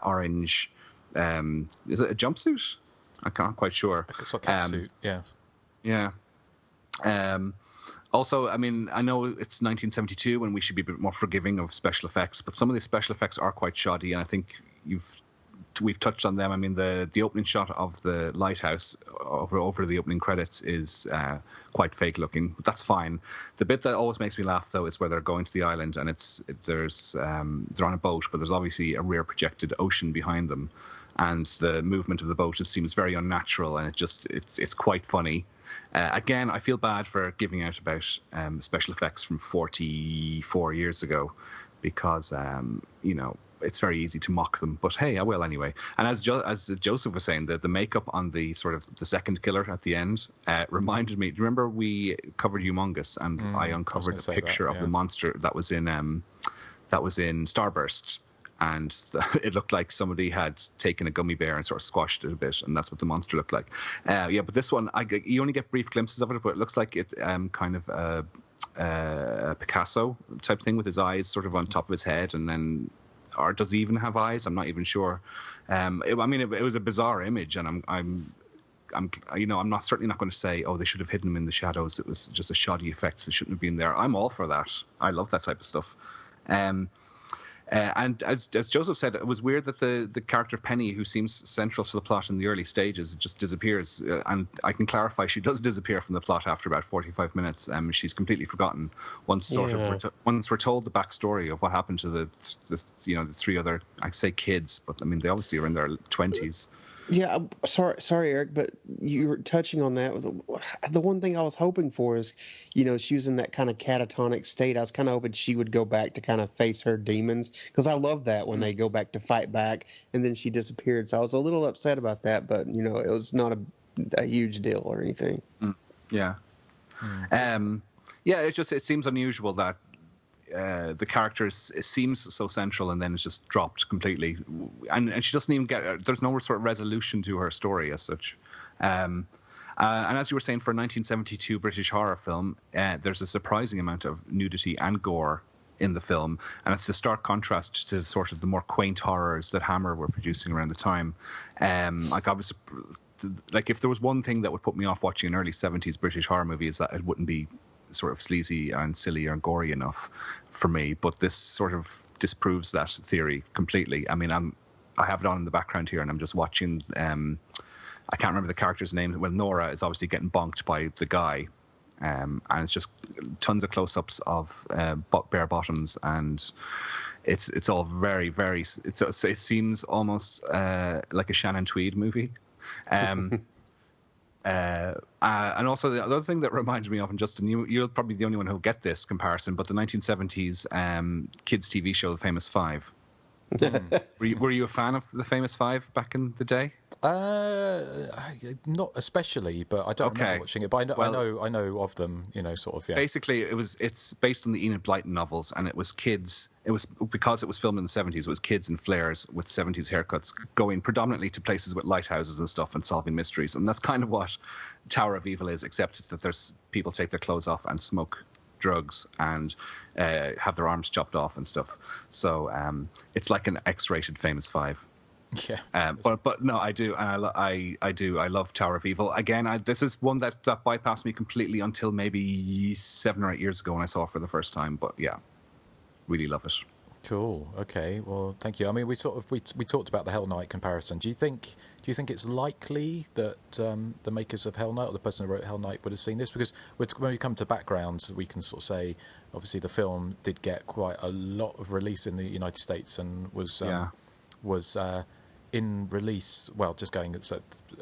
N: orange, is it a jumpsuit? I'm not quite sure.
M: It's a catsuit, yeah.
N: Yeah. Also, I mean, I know it's 1972 and we should be a bit more forgiving of special effects, but some of the special effects are quite shoddy, and I think we've touched on them. I mean, the opening shot of the lighthouse over the opening credits is quite fake looking, but that's fine. The bit that always makes me laugh, though, is where they're going to the island and they're on a boat, but there's obviously a rear projected ocean behind them, and the movement of the boat just seems very unnatural, and it's quite funny. Again, I feel bad for giving out about special effects from 44 years ago, because it's very easy to mock them, but hey, I will anyway. And as Joseph was saying, the makeup on the sort of the second killer at the end reminded me. Do you remember we covered Humongous, and I uncovered a picture of the monster that was in Starburst, and it looked like somebody had taken a gummy bear and sort of squashed it a bit, and that's what the monster looked like. But this one, you only get brief glimpses of it, but it looks like it kind of a Picasso type thing with his eyes sort of on top of his head, and then. Or does he even have eyes? I'm not even sure. It was a bizarre image, and I'm certainly not going to say, oh, they should have hidden him in the shadows. It was just a shoddy effect. They shouldn't have been there. I'm all for that. I love that type of stuff. And as Joseph said, it was weird that the character of Penny, who seems central to the plot in the early stages, just disappears. And I can clarify, she does disappear from the plot after about 45 minutes. She's completely forgotten. Once we're told the backstory of what happened to the three other, I say kids, but I mean they obviously are in their 20s.
P: Yeah, sorry, Eric, but you were touching on that. The one thing I was hoping for is, she was in that kind of catatonic state. I was kind of hoping she would go back to kind of face her demons, because I love that when they go back to fight back, and then she disappeared. So I was a little upset about that, but it was not a huge deal or anything.
N: Yeah. It seems unusual that the character seems so central and then it's just dropped completely, and she doesn't even there's no sort of resolution to her story as such. And as you were saying, for a 1972 British horror film, there's a surprising amount of nudity and gore in the film, and it's a stark contrast to sort of the more quaint horrors that Hammer were producing around the time. Like if there was one thing that would put me off watching an early 70s British horror movie, is that it wouldn't be sort of sleazy and silly or gory enough for me, but this sort of disproves that theory completely. I mean, I have it on in the background here, and I'm just watching. I can't remember the character's name. Well, Nora is obviously getting bonked by the guy, and it's just tons of close-ups of bare bottoms, and it's all very, very. It seems almost like a Shannon Tweed movie. And also the other thing that reminds me of, and Justin, you're probably the only one who'll get this comparison, but the 1970s kids TV show, The Famous Five. Were you a fan of The Famous Five back in the day?
M: Not especially, but I don't remember watching it. But I know of them. Sort of. Yeah.
N: Basically, it's based on the Enid Blyton novels, and it was kids. It was because it was filmed in the 70s. It was kids in flares with 70s haircuts, going predominantly to places with lighthouses and stuff and solving mysteries. And that's kind of what Tower of Evil is, except that there's people take their clothes off and smoke drugs and have their arms chopped off and stuff. So it's like an X-rated Famous Five.
M: Yeah.
N: But no, I do. I do. I love Tower of Evil. Again, this is one that bypassed me completely until maybe 7 or 8 years ago when I saw it for the first time. But yeah, really love it.
M: Cool. Okay. Well, thank you. I mean, we talked about the Hell Knight comparison. Do you think it's likely that the makers of Hell Knight or the person who wrote Hell Knight would have seen this? Because when we come to backgrounds, we can sort of say, obviously, the film did get quite a lot of release in the United States and was in release. Well, just going, so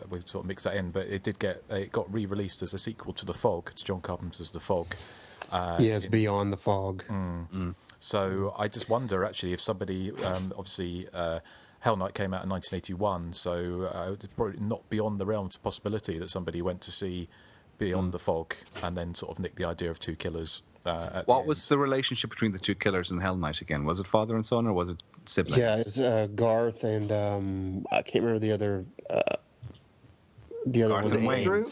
M: we sort of mix that in, but it got re-released as a sequel to The Fog. It's John Carpenter's The Fog.
P: Yes, Beyond the Fog.
M: So I just wonder, actually, if somebody, obviously, Hell Knight came out in 1981, so it's probably not beyond the realms of possibility that somebody went to see Beyond the Fog and then sort of nicked the idea of two killers.
N: What was the relationship between the two killers in Hell Knight again? Was it father and son, or was it siblings?
P: Yeah, it's Garth and I can't remember the other.
N: Garth
P: one.
N: And Wayne.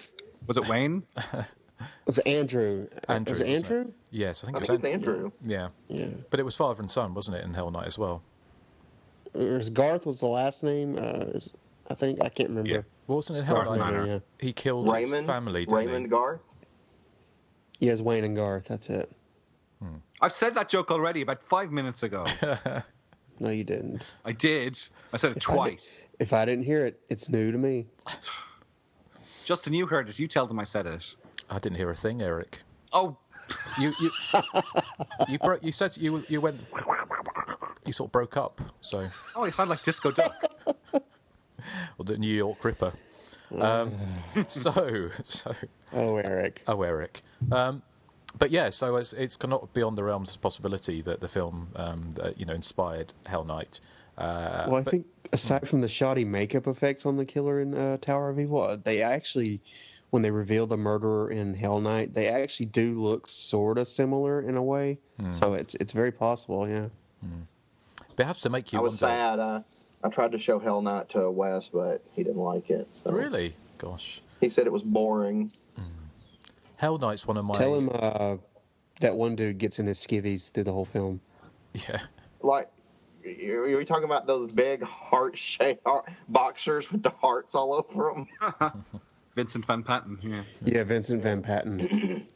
N: Was it Wayne?
P: Was it Andrew? Was it Andrew?
M: Yes, I think
O: it's Andrew.
M: Yeah. But it was father and son, wasn't it, in Hell Knight as well?
P: Garth was the last name. I think I can't remember.
M: Yeah. Well, wasn't it Hell Knight? He killed his family.
O: Raymond Garth.
P: Yes, Wayne and Garth. That's it.
N: I've said that joke already about 5 minutes ago.
P: No, you didn't.
N: I did. I said it twice.
P: If I didn't hear it, it's new to me.
N: Justin, you heard it. You tell them I said it.
M: I didn't hear a thing, Erik.
N: Oh,
M: you said you went. You sort of broke up. So.
N: Oh, you sound like Disco Duck.
M: Or the New York Ripper. So.
P: Oh, Erik.
M: But yeah, so it's not beyond the realms of possibility that the film, inspired Hell Knight.
P: I think aside from the shoddy makeup effects on the killer in Tower of Evil, they actually, when they reveal the murderer in Hell Knight, they actually do look sort of similar in a way. So it's very possible, yeah.
M: But it has to make you.
O: I was sad. I tried to show Hell Knight to Wes, but he didn't like it. So.
M: Really? Gosh.
O: He said it was boring.
M: Hell Knight's one of my.
P: Tell him that one dude gets in his skivvies through the whole film.
M: Yeah.
O: Like, are we talking about those big heart-shaped boxers with the hearts all over them?
N: Vincent Van Patten, yeah.
P: Yeah, Vincent Van Patten.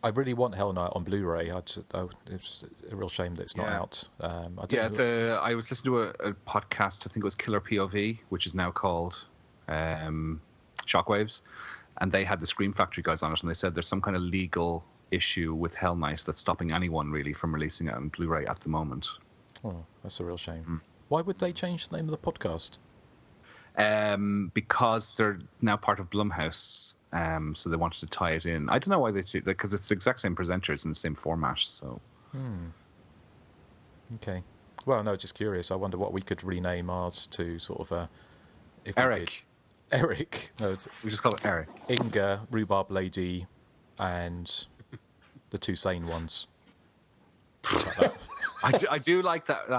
M: I really want Hell Knight on Blu-ray. It's a real shame that it's not out.
N: I was listening to a podcast, I think it was Killer POV, which is now called Shockwaves, and they had the Scream Factory guys on it, and they said there's some kind of legal issue with Hell Knight that's stopping anyone really from releasing it on Blu-ray at the moment.
M: Oh, that's a real shame. Why would they change the name of the podcast?
N: Because they're now part of Blumhouse, so they wanted to tie it in. I don't know why they do that, because it's the exact same presenters in the same format. So,
M: okay. Well, no, just curious. I wonder what we could rename ours to, sort of. If
N: Erik.
M: We did. Erik. No,
N: we just call it Erik.
M: Inga, Rhubarb Lady, and the two sane ones. Like that.
N: I do like that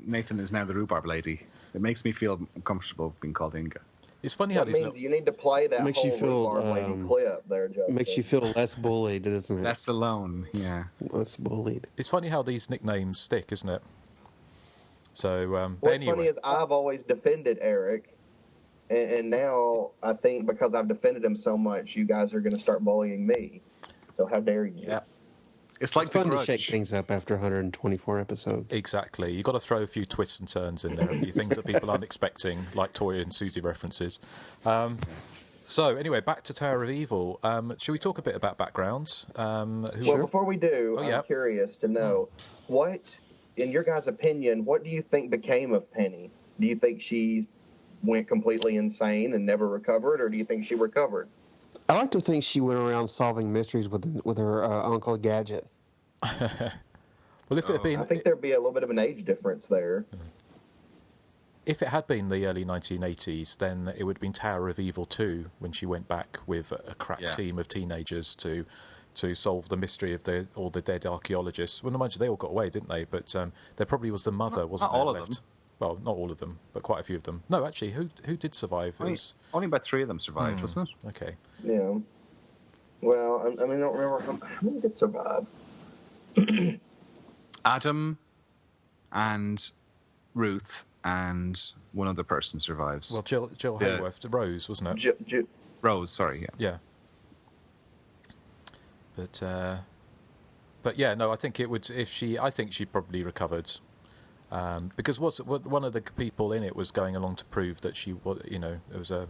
N: Nathan is now the Rhubarb Lady. It makes me feel comfortable being called Inga.
M: It's funny how
O: these means you need to play that
P: makes
O: whole
P: you feel,
O: Rhubarb Lady clip there, Justin.
P: Makes you feel less bullied, doesn't it?
N: Less alone, yeah.
P: Less bullied.
M: It's funny how these nicknames stick, isn't it? So,
O: what's
M: anyway.
O: funny is I've always defended Erik, and now I think because I've defended him so much, you guys are going to start bullying me. So how dare you?
N: Yeah. It's like
P: fun to shake things up after 124 episodes.
M: Exactly. You've got to throw a few twists and turns in there, a few things that people aren't expecting, like Toy and Susie references. So, anyway, back to Tower of Evil. Should we talk a bit about backgrounds?
O: Before we do, I'm curious to know, what, in your guys' opinion, what do you think became of Penny? Do you think she went completely insane and never recovered, or do you think she recovered?
P: I like to think she went around solving mysteries with her Uncle Gadget.
M: Well, if it had been,
O: I think there'd be a little bit of an age difference there.
M: If it had been the early 1980s, then it would have been Tower of Evil 2 when she went back with a crack team of teenagers to solve the mystery of all the dead archaeologists. Well, mind you, they all got away, didn't they? But there probably was the mother, wasn't there?
N: Not all
M: left?
N: of them.
M: Well, not all of them, but quite a few of them. No, actually, who did survive?
N: Only about 3 of them survived, wasn't it?
M: Okay.
O: Yeah. Well, I mean, I don't remember how many did survive.
N: Adam and Ruth and one other person survives.
M: Well, Jill Hayworth, Rose, wasn't it?
N: Rose, sorry, yeah.
M: Yeah. But But yeah, no, I think it would. I think she probably recovered, because one of the people in it was going along to prove that she was, it was a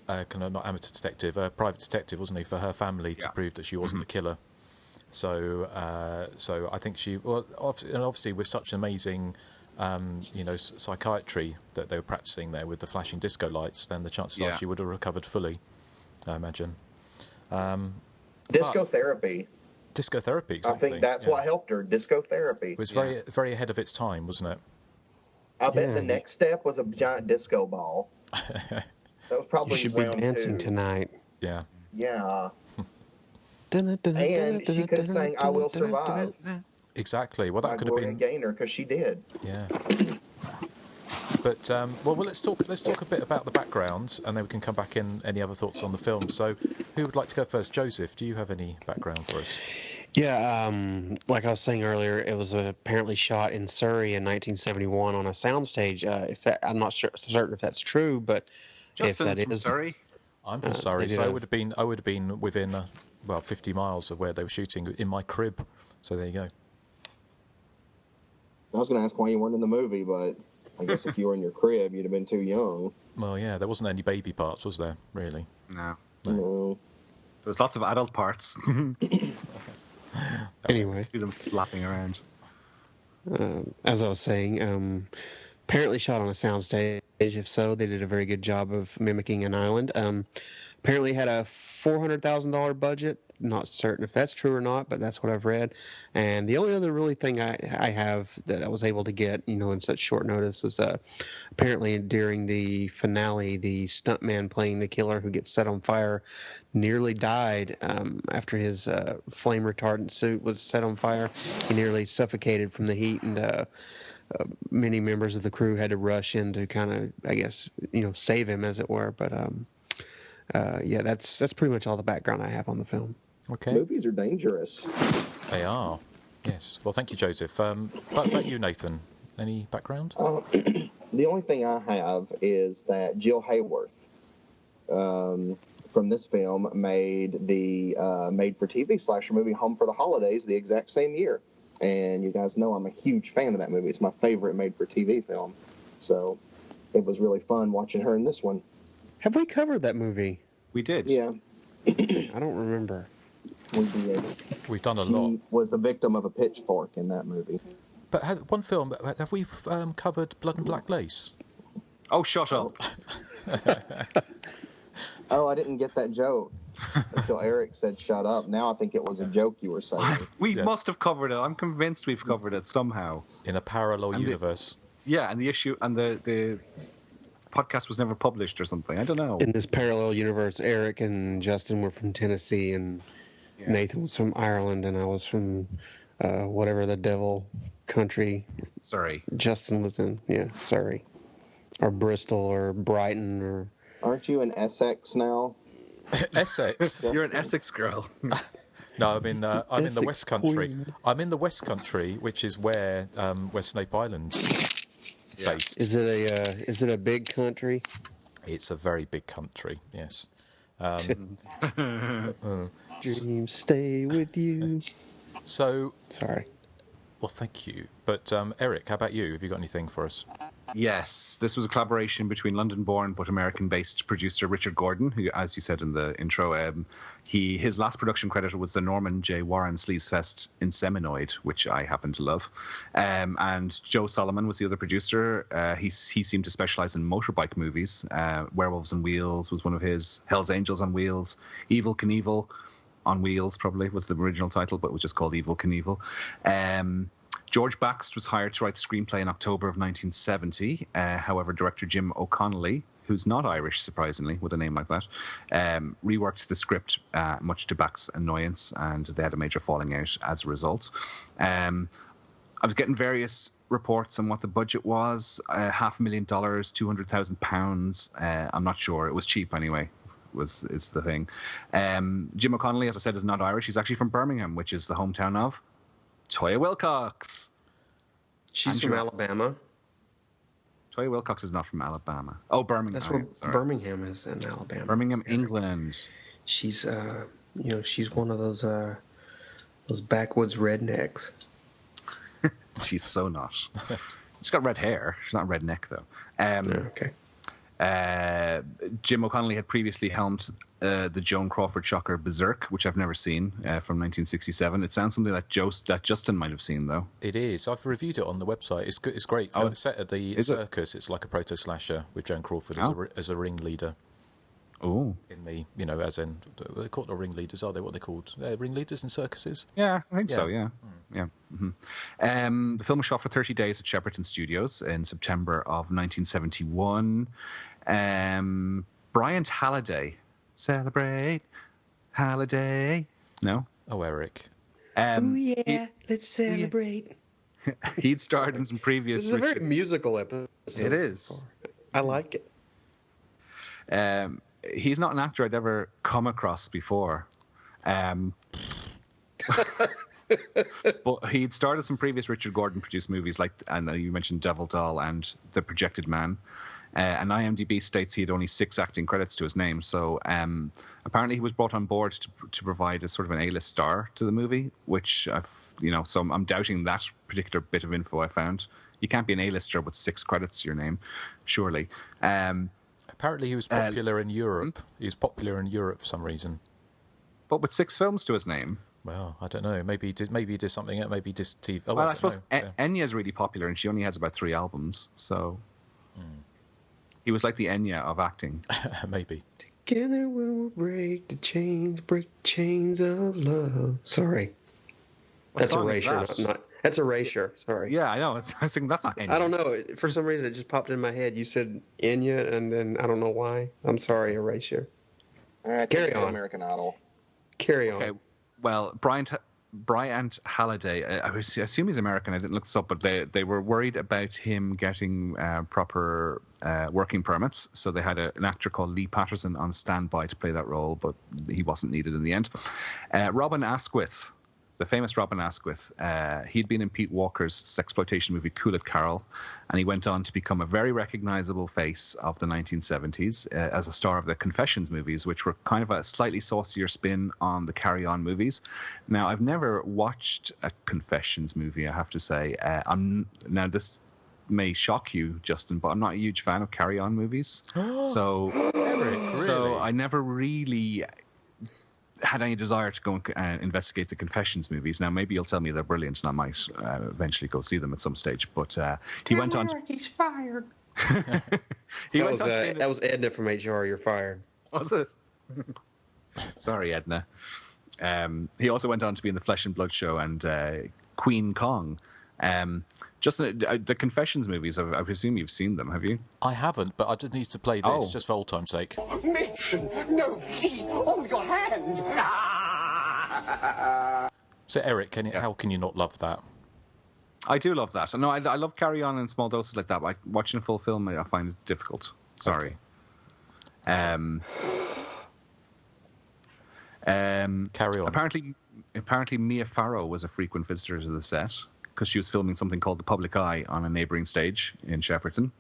M: kind of not amateur detective, a private detective, wasn't he, for her family to prove that she wasn't the killer. So, I think obviously with such amazing, psychiatry that they were practicing there with the flashing disco lights, then the chances are she would have recovered fully, I imagine.
O: Disco therapy.
M: Disco therapy, exactly.
O: I think that's what helped her. Disco therapy.
M: It was very, very ahead of its time, wasn't it?
O: I bet the next step was a giant disco ball. That was probably
P: you should be
O: round
P: dancing
O: 2.
P: tonight.
M: Yeah.
O: Yeah. And she could have sang "I Will Survive."
M: Exactly. Well, that could have been
O: Gaynor, because she did.
M: Yeah. But well, let's talk a bit about the background, and then we can come back in any other thoughts on the film. So, who would like to go first? Joseph, do you have any background for us?
P: Yeah, like I was saying earlier, it was apparently shot in Surrey in 1971 on a soundstage. I'm not certain if that's true, but
N: Justin's
P: if that
N: from
P: is
N: Surrey.
M: I'm from Surrey, so I would have been within 50 miles of where they were shooting in my crib. So there you go.
O: I was going to ask why you weren't in the movie, but I guess if you were in your crib, you'd have been too young.
M: Well, yeah, there wasn't any baby parts, was there? Really?
O: No.
N: There's lots of adult parts.
P: Anyway,
N: see them flapping around.
P: As I was saying, apparently shot on a soundstage. If so, they did a very good job of mimicking an island. Apparently had a $400,000 budget. Not certain if that's true or not, but that's what I've read. And the only other really thing I have that I was able to get, in such short notice was apparently during the finale, the stuntman playing the killer who gets set on fire nearly died after his flame retardant suit was set on fire. He nearly suffocated from the heat, and many members of the crew had to rush in to kind of, I guess, save him, as it were. But yeah, that's pretty much all the background I have on the film.
M: Okay.
O: Movies are dangerous.
M: They are. Yes. Well, thank you, Joseph. About you, Nathan. Any background?
O: The only thing I have is that Jill Hayworth from this film made the made-for-TV slasher movie Home for the Holidays the exact same year. And you guys know I'm a huge fan of that movie. It's my favorite made-for-TV film. So it was really fun watching her in this one.
P: Have we covered that movie?
N: We did.
O: Yeah.
P: I don't remember.
M: We've done a lot.
O: She was the victim of a pitchfork in that movie.
M: But one film, have we covered Blood and Black Lace?
N: Oh, shut up.
O: Oh, I didn't get that joke until Erik said shut up. Now I think it was a joke you were saying.
N: We must have covered it. I'm convinced we've covered it somehow.
M: In a parallel universe.
N: And the issue, and the podcast was never published or something. I don't know.
P: In this parallel universe, Erik and Justin were from Tennessee, and Nathan was from Ireland, and I was from whatever the devil country
N: Surrey.
P: Justin was in. Yeah, Surrey. Or Bristol or Brighton or...
O: Aren't you in Essex now?
M: Essex?
N: You're an Essex girl.
M: No, I'm in the West Country. I'm in the West Country, which is where Snape Island's based.
P: Is it a big country?
M: It's a very big country, yes.
P: Dreams stay with you.
M: So...
P: Sorry.
M: Well, thank you. But Erik, how about you? Have you got anything for us?
N: Yes, this was a collaboration between London-born but American-based producer Richard Gordon, who, as you said in the intro, his last production credit was the Norman J. Warren Sleaze Fest Inseminoid, which I happen to love. And Joe Solomon was the other producer. He seemed to specialize in motorbike movies. Werewolves on Wheels was one of his. Hell's Angels on Wheels. Evel Knievel on Wheels probably was the original title, but it was just called Evel Knievel. George Baxt was hired to write the screenplay in October of 1970. However, director Jim O'Connelly, who's not Irish, surprisingly, with a name like that, reworked the script much to Baxt's annoyance, and they had a major falling out as a result. I was getting various reports on what the budget was. $500,000, £200,000. I'm not sure. It was cheap anyway. Is the thing. Jim O'Connelly, as I said, is not Irish. He's actually from Birmingham, which is the hometown of Toya Wilcox.
P: She's from Alabama.
N: Toya Wilcox is not from Alabama. Oh, Birmingham.
P: That's where Birmingham is in Alabama.
N: Birmingham, England.
P: She's, she's one of those Those backwoods rednecks.
N: She's so not. She's got red hair. She's not redneck, though.
P: Okay.
N: Jim O'Connelly had previously helmed the Joan Crawford shocker Berserk, which I've never seen, from 1967. It sounds something that Justin might have seen, though.
M: It is. I've reviewed it on the website. It's good. It's great. It's set at the circus. It's like a proto-slasher with Joan Crawford as a ringleader.
N: Oh.
M: In the, as in, they're called the ringleaders, are they? What are they called? Ringleaders in circuses?
N: Yeah, I think so, yeah. Yeah. Mm-hmm. The film was shot for 30 days at Shepperton Studios in September of 1971. Bryant Halliday. Celebrate Halliday. No?
P: Oh, Erik. Let's celebrate.
N: He'd starred in some previous...
P: This is a very musical episode.
N: It is.
P: I like it.
N: He's not an actor I'd ever come across before. But he'd starred in some previous Richard Gordon-produced movies, like, I know you mentioned Devil Doll and The Projected Man. And IMDb states he had only 6 acting credits to his name. So apparently he was brought on board to provide a sort of an A-list star to the movie, which so I'm doubting that particular bit of info I found. You can't be an A-lister with 6 credits to your name, surely.
M: Apparently he was popular in Europe. He was popular in Europe for some reason.
N: But with 6 films to his name?
M: Well, I don't know. Maybe he did something. Maybe he did TV. Oh,
N: well, I suppose Enya's really popular, and she only has about 3 albums. So he was like the Enya of acting.
M: Maybe.
P: Together we'll break the chains of love. Sorry. That's Erasure, not that's Erasure. Sorry.
N: Yeah, I know. I was thinking that's not Enya.
P: I don't know. For some reason, it just popped in my head. You said Enya, and then I don't know why. I'm sorry, Erasure. Carry on.
O: American Idol.
P: Carry on.
N: Okay. Well, Bryant Halliday, I assume he's American. I didn't look this up, but they were worried about him getting proper working permits. So they had an actor called Lee Patterson on standby to play that role, but he wasn't needed in the end. Robin Asquith, the famous Robin Asquith, he'd been in Pete Walker's sexploitation movie Cool It Carol, and he went on to become a very recognizable face of the 1970s as a star of the Confessions movies, which were kind of a slightly saucier spin on the Carry On movies. Now, I've never watched a Confessions movie, I have to say. Now, this may shock you, Justin, but I'm not a huge fan of Carry On movies. So I never really had any desire to go and investigate the Confessions movies. Now, maybe you'll tell me they're brilliant, and I might eventually go see them at some stage. But he went on.
Q: He's fired.
P: That was Edna from HR. You're fired.
N: Was it? Sorry, Edna. He also went on to be in the Flesh and Blood show and Queen Kong. Justin, the Confessions movies, I presume you've seen them, have you?
M: I haven't, but I just need to play this just for old time's sake.
Q: Nation, no, please, hold your hand.
M: So, Erik, how can you not love that?
N: I do love that. No, I love Carry On in small doses like that. But watching a full film, I find it difficult. Sorry.
M: Okay. Carry on.
N: Apparently, Mia Farrow was a frequent visitor to the set because she was filming something called The Public Eye on a neighbouring stage in Shepperton.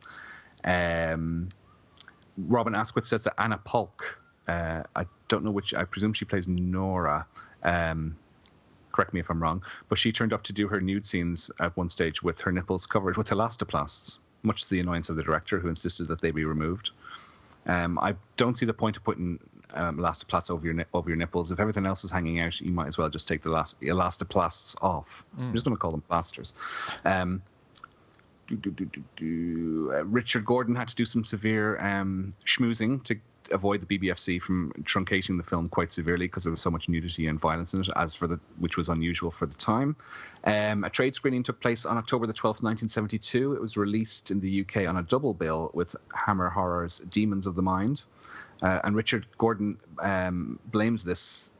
N: Robin Asquith says that Anna Polk, I don't know which, I presume she plays Nora, correct me if I'm wrong, but she turned up to do her nude scenes at one stage with her nipples covered with elastoplasts, much to the annoyance of the director, who insisted that they be removed. I don't see the point of putting elastoplasts over your nipples. If everything else is hanging out, you might as well just take the elastoplasts off. I'm just going to call them plasters. Richard Gordon had to do some severe schmoozing to avoid the BBFC from truncating the film quite severely because there was so much nudity and violence in it, which was unusual for the time. A trade screening took place on October the 12th, 1972. It was released in the UK on a double bill with Hammer Horror's Demons of the Mind. And Richard Gordon blames this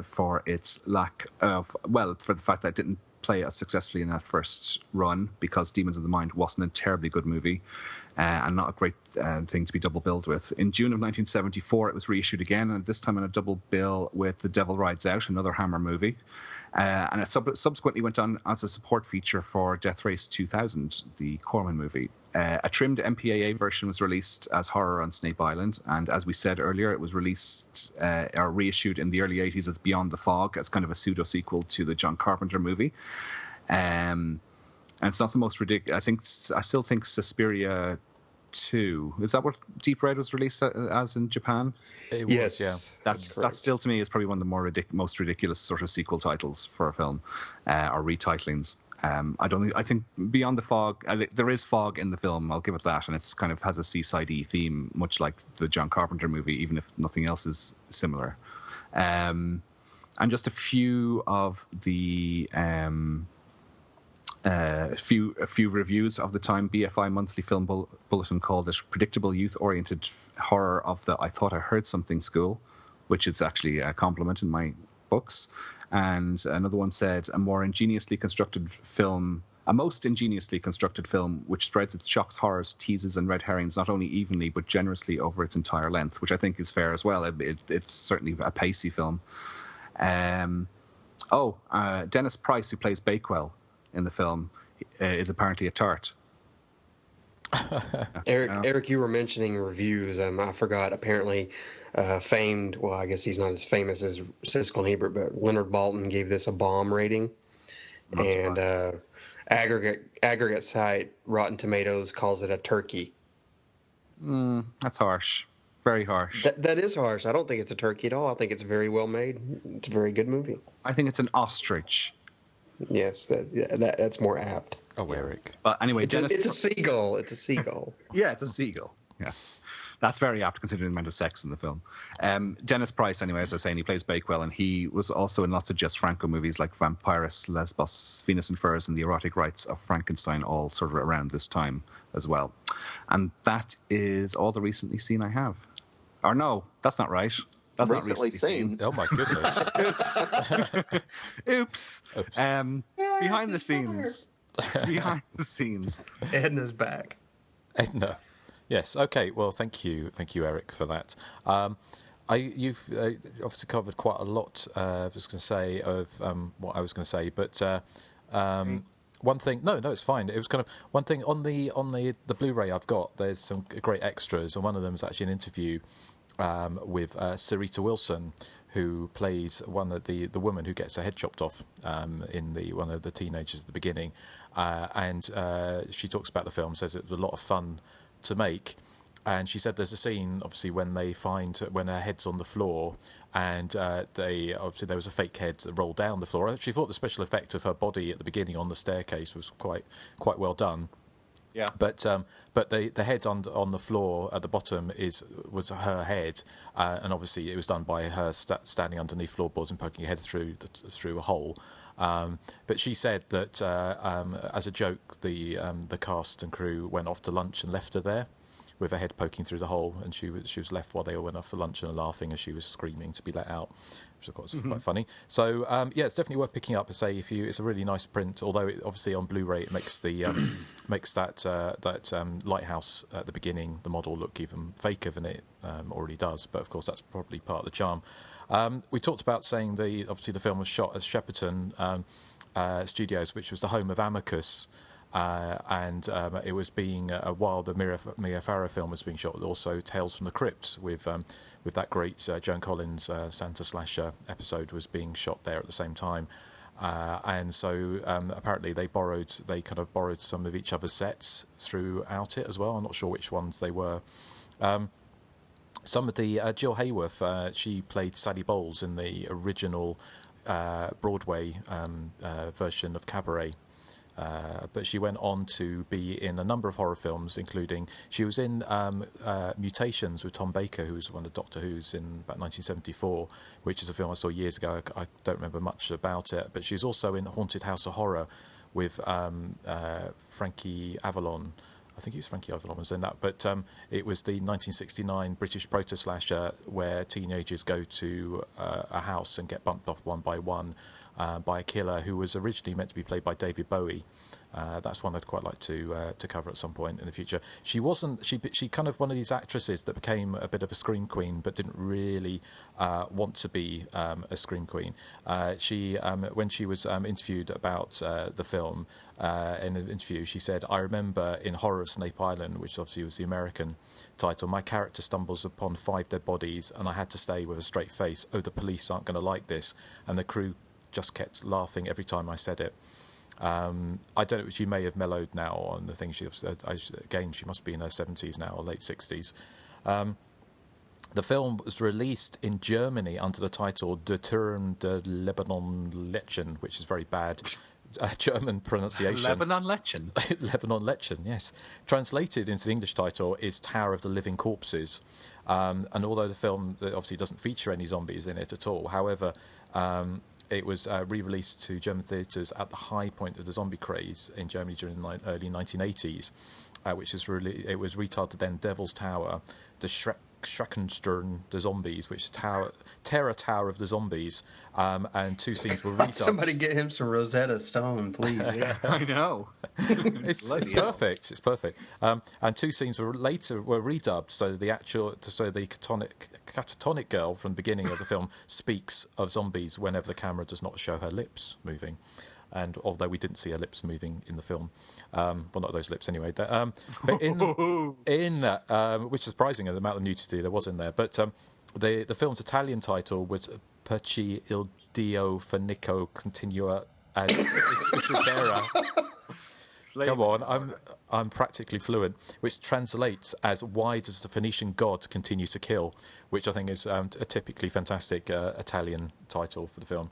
N: for its lack of, for the fact that it didn't play as successfully in that first run, because Demons of the Mind wasn't a terribly good movie and not a great thing to be double billed with. In June of 1974, it was reissued again, and this time in a double bill with The Devil Rides Out, another Hammer movie. And it subsequently went on as a support feature for Death Race 2000, the Corman movie. A trimmed MPAA version was released as Horror on Snape Island, and as we said earlier, it was released or reissued in the early 80s as Beyond the Fog, as kind of a pseudo-sequel to the John Carpenter movie. And it's not the most ridiculous. I still think Suspiria 2, is that what Deep Red was released as in Japan?
M: It was,
P: Yes.
M: yeah.
N: That's still, to me, is probably one of the more most ridiculous sort of sequel titles for a film, or retitlings. I think Beyond the Fog, there is fog in the film, I'll give it that, and it's kind of has a seaside-y theme, much like the John Carpenter movie, even if nothing else is similar. And just a few of the a few reviews of the time. BFI Monthly Film Bulletin called it predictable youth-oriented horror of the I Thought I Heard Something school, which is actually a compliment in my books. And another one said a most ingeniously constructed film which spreads its shocks, horrors, teases, and red herrings not only evenly but generously over its entire length, which I think is fair as well. It's certainly a pacey film. Dennis Price, who plays Bakewell in the film, is apparently a tart.
P: Eric, you were mentioning reviews. I forgot. Apparently, famed. Well, I guess he's not as famous as Siskel and Ebert, but Leonard Maltin gave this a bomb rating, and aggregate site Rotten Tomatoes calls it a turkey.
N: That's harsh. Very harsh.
P: That is harsh. I don't think it's a turkey at all. I think it's very well made. It's a very good movie.
N: I think it's an ostrich.
P: Yes, that's more apt.
M: Oh, Erik.
N: But anyway,
P: it's a seagull. It's a seagull.
N: Yeah, it's a seagull. Yeah. That's very apt considering the amount of sex in the film. Dennis Price, anyway, as I was saying, he plays Bakewell, and he was also in lots of Jess Franco movies like Vampirus, Lesbos, Venus and Furs, and The Erotic Rites of Frankenstein, all sort of around this time as well. And that is all the recently seen I have. Or no, that's not right. That's
O: recently
N: not recently seen.
M: Oh my goodness.
N: Oops. Behind the scenes. Behind the scenes.
P: Edna's back.
M: Edna. Yes. Okay. Well, thank you, Erik, for that. You've obviously covered quite a lot. I was going to say of what I was going to say, but one thing. No, it's fine. It was kind of one thing on the Blu-ray I've got. There's some great extras, and one of them is actually an interview with Sarita Wilson, who plays one of the woman who gets her head chopped off in one of the teenagers at the beginning, and she talks about the film, says it was a lot of fun to make, and she said there's a scene obviously when her head's on the floor, and there was a fake head that rolled down the floor. She thought the special effect of her body at the beginning on the staircase was quite well done. Yeah. But the head on the floor at the bottom was her head, and obviously it was done by her standing underneath floorboards and poking her head through a hole. But she said that as a joke, the cast and crew went off to lunch and left her there with her head poking through the hole, and she was left while they all went off for lunch and laughing as she was screaming to be let out, which of course was quite funny. So it's definitely worth picking up. It's a really nice print, although obviously on Blu-ray it makes the makes that lighthouse at the beginning, the model, look even faker than it already does. But of course that's probably part of the charm. We talked about saying obviously the film was shot at Shepperton Studios, which was the home of Amicus. And it was while the Mia Farrow film was being shot, also Tales from the Crypt with that great Joan Collins Santa Slasher episode was being shot there at the same time, and so apparently they borrowed some of each other's sets throughout it as well. I'm not sure which ones they were. Some of the Jill Hayworth, she played Sally Bowles in the original Broadway version of Cabaret. But she went on to be in a number of horror films, including she was in Mutations with Tom Baker, who was one of Doctor Who's in about 1974, which is a film I saw years ago. I don't remember much about it, but she was also in Haunted House of Horror with Frankie Avalon. I think it was Frankie Avalon was in that, but it was the 1969 British proto-slasher where teenagers go to a house and get bumped off one by one by a killer who was originally meant to be played by David Bowie, That's one I'd quite like to cover at some point in the future. She wasn't. She kind of one of these actresses that became a bit of a scream queen, but didn't really want to be a scream queen. She when she was interviewed about the film in an interview, she said, "I remember in Horror of Snape Island, which obviously was the American title, my character stumbles upon 5 dead bodies, and I had to say with a straight face, 'Oh, the police aren't going to like this,' and the crew just kept laughing every time I said it." I don't know. She may have mellowed now on the thing. Again, she must be in her 70s now or late 60s. The film was released in Germany under the title Der Turm der Lebanon Lechen, which is very bad German pronunciation.
N: Lebanon Lechen.
M: Lebanon Lechen, yes. Translated into the English title is Tower of the Living Corpses. And although the film obviously doesn't feature any zombies in it at all, however, it was re-released to German theatres at the high point of the zombie craze in Germany during the early 1980s, which is it was retitled then Devil's Tower, the Schreckensturm der Zombies, which is Terror Tower of the Zombies, and 2 scenes were redubbed.
R: Somebody get him some Rosetta Stone, please.
N: I know.
M: It's perfect. It's perfect. And 2 scenes were redubbed, so the catatonic girl from the beginning of the film speaks of zombies whenever the camera does not show her lips moving. And although we didn't see her lips moving in the film, well, not those lips anyway. But which is surprising, the amount of nudity there was in there. But the film's Italian title was Perci il Dio Fenico Continua ad Isidera. Come on, I'm practically fluent, which translates as "Why does the Phoenician god continue to kill?" which I think is a typically fantastic Italian title for the film.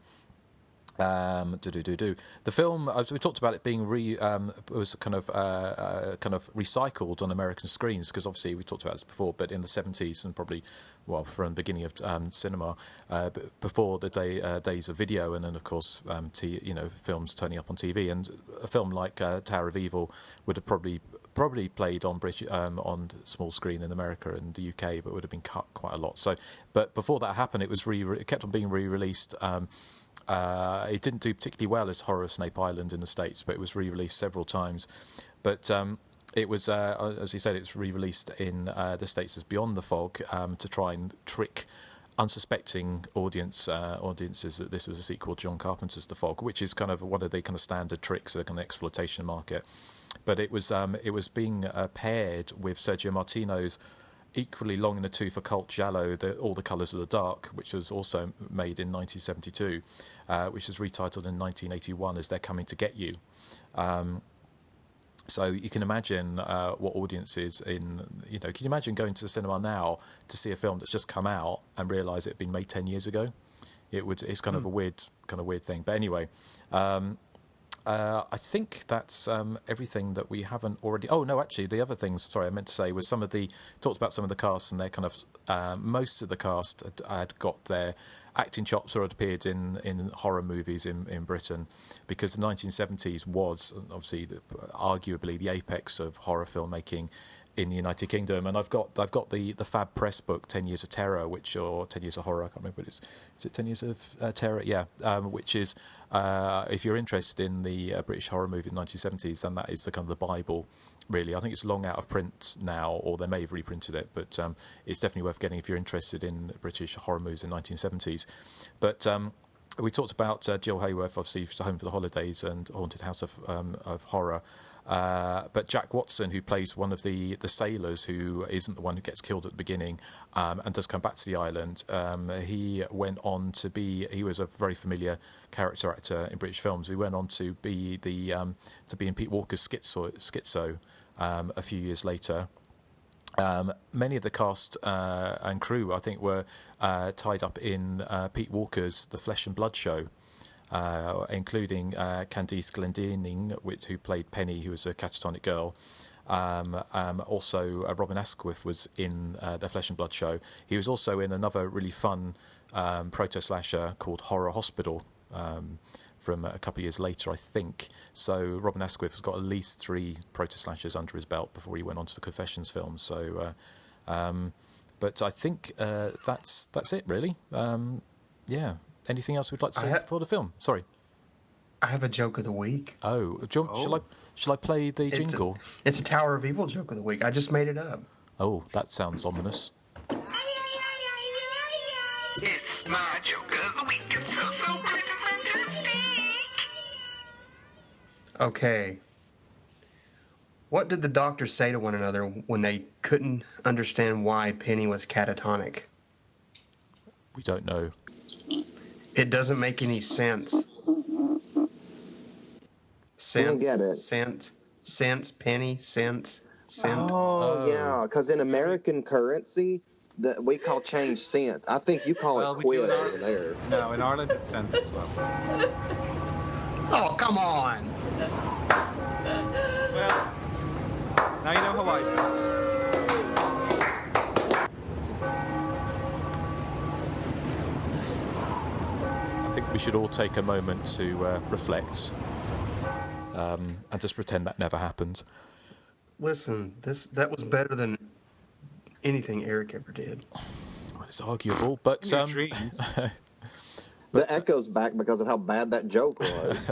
M: The film, as we talked about it being was kind of recycled on American screens, because obviously we talked about this before, but in the 70s and probably from the beginning of cinema, before the days of video, and then of course films turning up on TV, and a film like Tower of Evil would have probably played on on small screen in America and the UK, but would have been cut quite a lot. So, but before that happened, it was it kept on being re-released. It didn't do particularly well as Horror of Snape Island in the States, but it was re-released several times. But it was, as you said, it's re-released in the States as Beyond the Fog to try and trick unsuspecting audiences that this was a sequel to John Carpenter's The Fog, which is kind of one of the kind of standard tricks of the kind of exploitation market. But it was being paired with Sergio Martino's equally long in the tooth occult giallo, All the Colours of the Dark, which was also made in 1972, which was retitled in 1981 as They're Coming to Get You. So you can imagine what audiences can you imagine going to the cinema now to see a film that's just come out and realise it had been made 10 years ago? It's kind of a weird thing. But anyway, I think that's everything that we haven't already. Oh no, actually, the other things. Sorry, I meant to say was talked about some of the cast, and they're kind of most of the cast had got their acting chops or had appeared in horror movies in Britain, because the 1970s was obviously arguably the apex of horror filmmaking in the United Kingdom. And I've got the Fab Press book 10 Years of Terror, or 10 Years of Horror, I can't remember what it is it 10 Years of Terror? Yeah, which is if you're interested in the British horror movie in the 1970s, then that is the kind of the Bible, really. I think it's long out of print now, or they may have reprinted it, but it's definitely worth getting if you're interested in British horror movies in the 1970s. But we talked about Jill Hayworth, obviously, Home for the Holidays and Haunted House of Horror. But Jack Watson, who plays one of the sailors, who isn't the one who gets killed at the beginning, and does come back to the island, he went on to be. He was a very familiar character actor in British films. He went on to be in Pete Walker's Schizo a few years later. Many of the cast and crew, I think, were tied up in Pete Walker's The Flesh and Blood show. Including Candice Glendinning, who played Penny, who was a catatonic girl. Also, Robin Asquith was in the Flesh and Blood show. He was also in another really fun proto-slasher called Horror Hospital from a couple of years later, I think. So Robin Asquith has got at least 3 proto-slashers under his belt before he went on to the Confessions film. So, but I think that's it, really. Yeah. Anything else we'd like to say for the film? Sorry.
R: I have a joke of the week.
M: Oh, shall I play the jingle?
R: It's a Tower of Evil joke of the week. I just made it up.
M: Oh, that sounds ominous.
Q: It's my joke of the week. It's so freaking fantastic.
R: Okay. What did the doctors say to one another when they couldn't understand why Penny was catatonic?
M: We don't know.
R: It doesn't make any sense.
O: I don't get it.
R: Sense, penny, sense, cent.
O: Oh, yeah, because in American currency, that we call change cents. I think you call it quid over there.
N: No, in Ireland it's cents as well.
R: Oh, come on!
N: Well, now you know how I felt.
M: I think we should all take a moment to reflect and just pretend that never happened.
R: Listen, that was better than anything Erik ever did.
M: It's arguable, but
O: the echo's back because of how bad that joke was.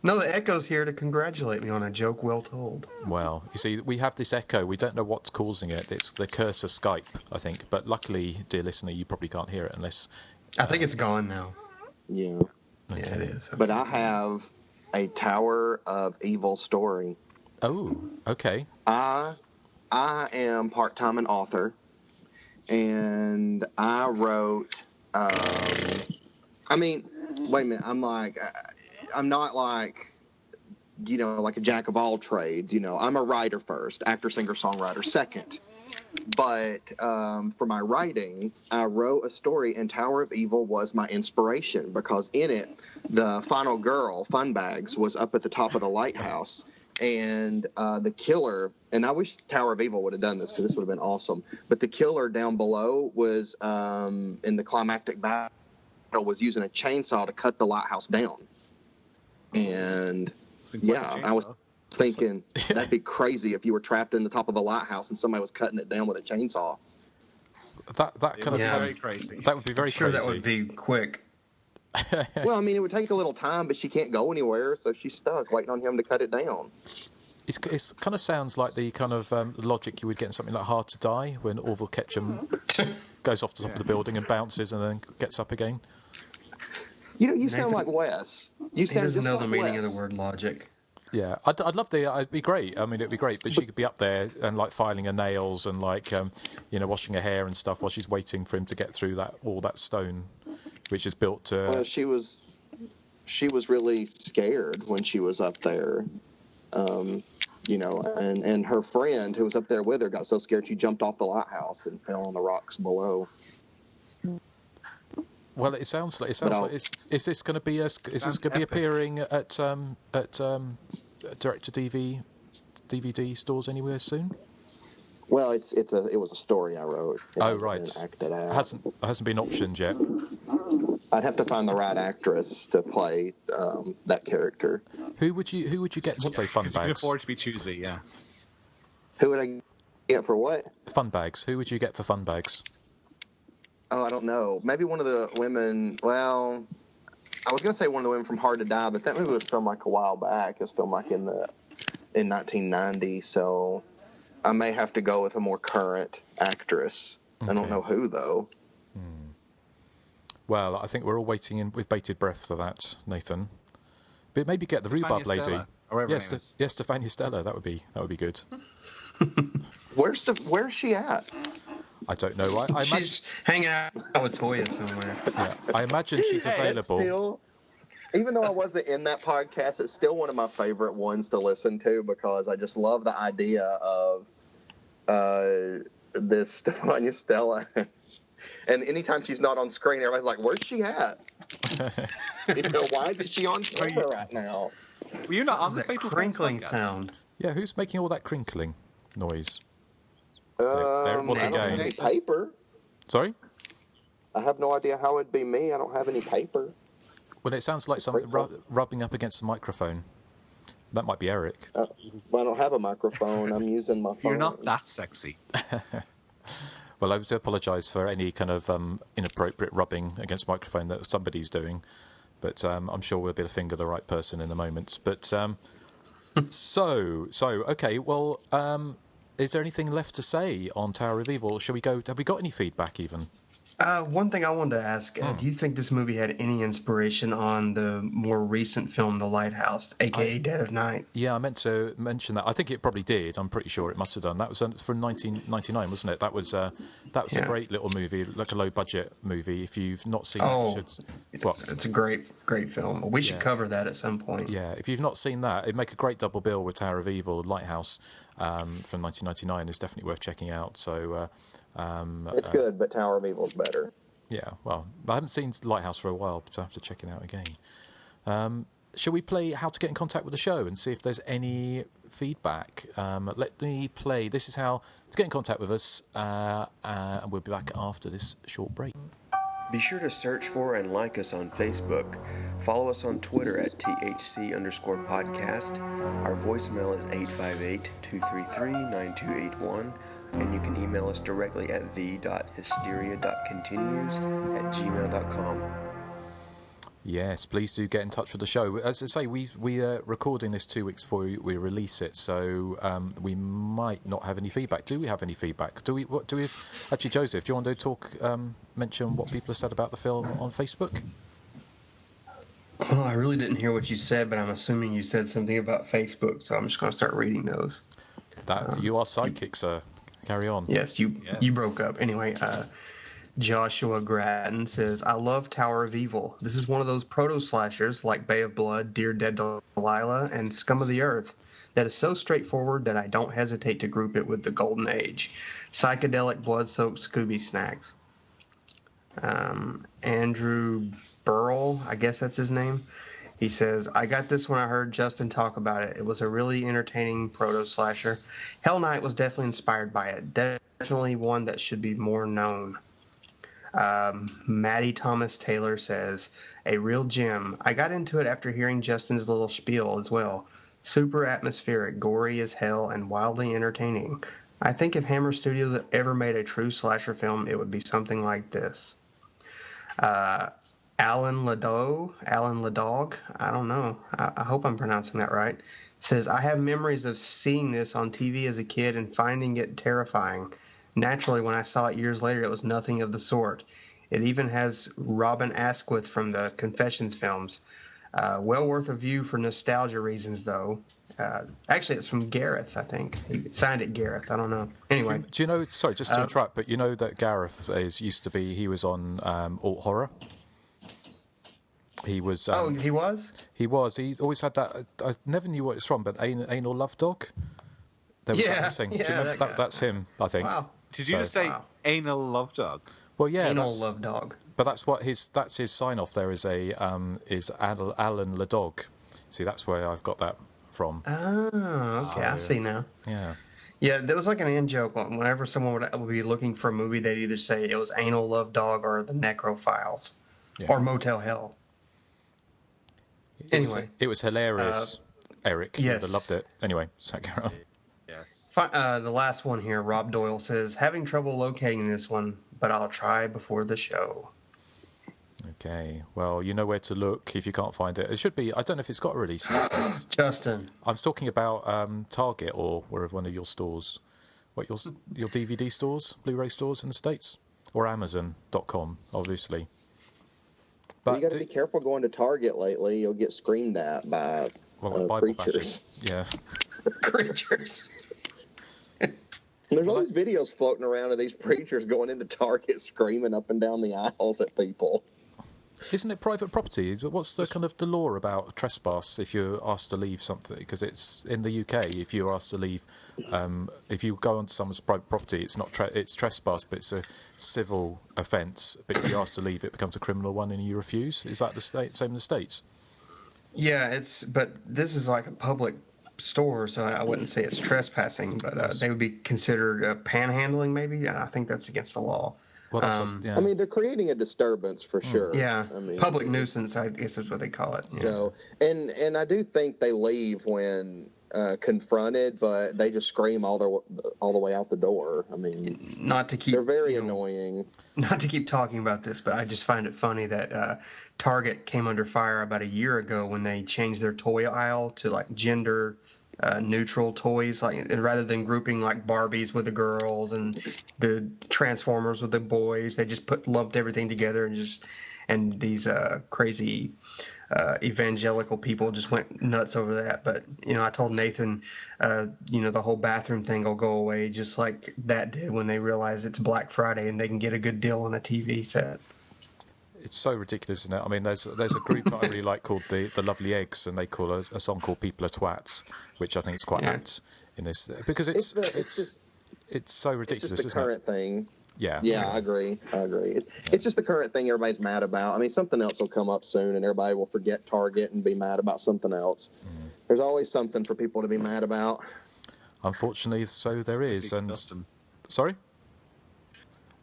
R: No, the echo's here to congratulate me on a joke well told.
M: Well, you see, we have this echo. We don't know what's causing it. It's the curse of Skype, I think. But luckily, dear listener, you probably can't hear it unless...
R: I think it's gone now.
O: Yeah.
M: Okay.
R: Yeah, it is.
O: But I have a Tower of Evil story.
M: Oh, okay.
O: I am part-time an author, and I wrote... wait a minute. I'm not like, like a jack of all trades. I'm a writer first, actor, singer, songwriter second. But for my writing, I wrote a story, and Tower of Evil was my inspiration because in it, the final girl, Funbags, was up at the top of the lighthouse, and the killer, and I wish Tower of Evil would have done this because this would have been awesome, but the killer down below was, in the climactic battle, was using a chainsaw to cut the lighthouse down. And yeah, I was thinking that'd be crazy if you were trapped in the top of a lighthouse and somebody was cutting it down with a chainsaw.
M: That kind of
N: very crazy.
M: That would be very
R: Sure,
M: crazy.
R: that would be quick.
O: Well, it would take a little time, but she can't go anywhere, so she's stuck waiting on him to cut it down.
M: It's kind of sounds like the kind of logic you would get in something like Hard to Die, when Orville Ketchum goes off the top of the building and bounces and then gets up again.
O: You sound like Wes.
R: He doesn't know the meaning of the word logic.
M: Yeah, I'd love it'd be great. It'd be great, but she could be up there and filing her nails and washing her hair and stuff while she's waiting for him to get through all that stone, which is built to.
O: Well, she was really scared when she was up there, and her friend who was up there with her got so scared she jumped off the lighthouse and fell on the rocks below.
M: Well, it sounds like is this going to be appearing at direct to DVD stores anywhere soon?
O: Well, it was a story I wrote. It
M: oh right,
O: been acted out.
M: hasn't been optioned yet.
O: I'd have to find the right actress to play that character.
M: Who would you get to play Funbags?
N: You can afford to be choosy, yeah.
O: Who would I get for what?
M: Funbags. Who would you get for Funbags?
O: Oh, I don't know. Maybe one of the women. Well, I was going to say one of the women from Hard to Die, but that movie was filmed a while back. It was filmed in 1990, so I may have to go with a more current actress. Okay. I don't know who though.
M: Well, I think we're all waiting with bated breath for that, Nathan. But maybe get the rhubarb lady. Yes, Stefania Stella. That would be good.
O: Where's she at?
M: I don't know.
R: She's hanging out with Toya somewhere.
M: Yeah, I imagine she's available.
O: Even though I wasn't in that podcast, it's still one of my favorite ones to listen to because I just love the idea of this Stefania Stella. And anytime she's not on screen, everybody's like, "Where's she at? Why isn't she on camera right now?"
N: Were you not on
R: the crinkling sound?
M: Yeah, who's making all that crinkling noise? There it was again.
O: I don't have any paper.
M: Sorry?
O: I have no idea how it'd be me. I don't have any paper.
M: Well, it sounds like something rubbing up against the microphone. That might be Erik.
O: Well, I don't have a microphone. I'm using my phone.
N: You're not that sexy.
M: Well, I do apologise for any kind of inappropriate rubbing against microphone that somebody's doing. But I'm sure we'll be able to finger the right person in a moment. But so okay. Well, is there anything left to say on Tower of Evil? Shall we go? Have we got any feedback even?
R: One thing I wanted to ask, do you think this movie had any inspiration on the more recent film, The Lighthouse, a.k.a. Dead of Night?
M: Yeah, I meant to mention that. I think it probably did. I'm pretty sure it must have done. That was from 1999, wasn't it? That was a great little movie, like a low-budget movie. If you've not seen it,
R: it's a great film. We should cover that at some point.
M: Yeah, if you've not seen that, it'd make a great double bill with Tower of Evil. Lighthouse from 1999 is definitely worth checking out. So
O: it's good, but Tower of Evil is better.
M: Yeah, well, I haven't seen Lighthouse for a while, so I have to check it out again. Shall we play How to Get in Contact with the Show and see if there's any feedback? Let me play. This is how to get in contact with us, and we'll be back after this short break.
S: Be sure to search for and like us on Facebook. Follow us on Twitter at THC_podcast. Our voicemail is 858-233-9281. And you can email us directly at the.hysteria.continues@gmail.com.
M: Yes, please do get in touch with the show. As I say, we are recording this 2 weeks before we release it, so we might not have any feedback. Do we have any feedback? Actually, Joseph, do you want to mention what people have said about the film on Facebook?
R: Well, I really didn't hear what you said, but I'm assuming you said something about Facebook, so I'm just going to start reading those.
M: You are psychic, sir. Carry on.
R: Yes, you broke up. Anyway, Joshua Grattan says, I love Tower of Evil. This is one of those proto-slashers like Bay of Blood, Dear Dead Delilah, and Scum of the Earth that is so straightforward that I don't hesitate to group it with the Golden Age. Psychedelic blood-soaked Scooby snacks. Andrew Burrell, I guess that's his name. He says, I got this when I heard Justin talk about it. It was a really entertaining proto-slasher. Hell Night was definitely inspired by it. Definitely one that should be more known. Maddie Thomas Taylor says, a real gem. I got into it after hearing Justin's little spiel as well. Super atmospheric, gory as hell, and wildly entertaining. I think if Hammer Studios ever made a true slasher film, it would be something like this. Alan Ladog, I don't know. I hope I'm pronouncing that right. Says, I have memories of seeing this on TV as a kid and finding it terrifying. Naturally, when I saw it years later, it was nothing of the sort. It even has Robin Asquith from the Confessions films. Well worth a view for nostalgia reasons, though. Actually, it's from Gareth, I think. He signed it Gareth. I don't know. Anyway.
M: Do you know, sorry, just to interrupt, but you know that Gareth he was on Alt Horror? He was.
R: He was?
M: He was. He always had that. I never knew what it's from, but Anal Love Dog? There was that thing. Do you remember that's him, I think.
N: Wow. Did you just say Anal Love Dog?
M: Well, yeah.
R: Anal Love Dog.
M: But that's his sign off there is Alan Ladog. See, that's where I've got that from.
R: Oh, okay. I see now.
M: Yeah.
R: Yeah, there was like an in joke. Whenever someone would be looking for a movie, they'd either say it was Anal Love Dog or The Necrophiles or Motel Hell. Anyway.
M: It was hilarious, Erik.
R: Yes.
M: I loved it. Anyway, so carry on.
N: Yes.
R: The last one here, Rob Doyle says, having trouble locating this one, but I'll try before the show.
M: Okay. Well, you know where to look if you can't find it. It should be. I don't know if it's got a release in the States.
R: Justin.
M: I was talking about Target or wherever one of your stores. What, your DVD stores, Blu-ray stores in the States? Or Amazon.com, obviously.
O: But you got to be careful going to Target lately. You'll get screamed at by preachers.
M: Yeah.
O: Preachers. There's all these videos floating around of these preachers going into Target screaming up and down the aisles at people.
M: Isn't it private property? What's the kind of the law about trespass if you're asked to leave something? Because it's in the UK, if you're asked to leave, if you go onto someone's private property, it's not it's trespass, but it's a civil offence. But if you're asked to leave, it becomes a criminal one, and you refuse. Is that the same in the States?
R: Yeah, but this is like a public store, so I wouldn't say it's trespassing, but they would be considered panhandling, maybe. I think that's against the law.
M: Well,
O: I mean, they're creating a disturbance for sure.
R: Yeah,
O: I mean,
R: public nuisance, I guess is what they call it. Yeah.
O: So, and I do think they leave when confronted, but they just scream all the way out the door. I mean, they're very annoying.
R: Not to keep talking about this, but I just find it funny that Target came under fire about a year ago when they changed their toy aisle to like gender neutral toys, and rather than grouping like Barbies with the girls and the Transformers with the boys, they just lumped everything together and these crazy evangelical people just went nuts over that. But I told Nathan, the whole bathroom thing will go away just like that did when they realize it's Black Friday and they can get a good deal on a TV set.
M: It's so ridiculous, isn't it? I mean, there's a group that I really like called the Lovely Eggs, and they call a song called "People Are Twats," which I think is quite apt in this because it's so ridiculous.
O: It's just the current thing.
M: Yeah.
O: Yeah, I agree. It's just the current thing everybody's mad about. I mean, something else will come up soon, and everybody will forget Target and be mad about something else. There's always something for people to be mad about.
M: Unfortunately, so there is. And sorry,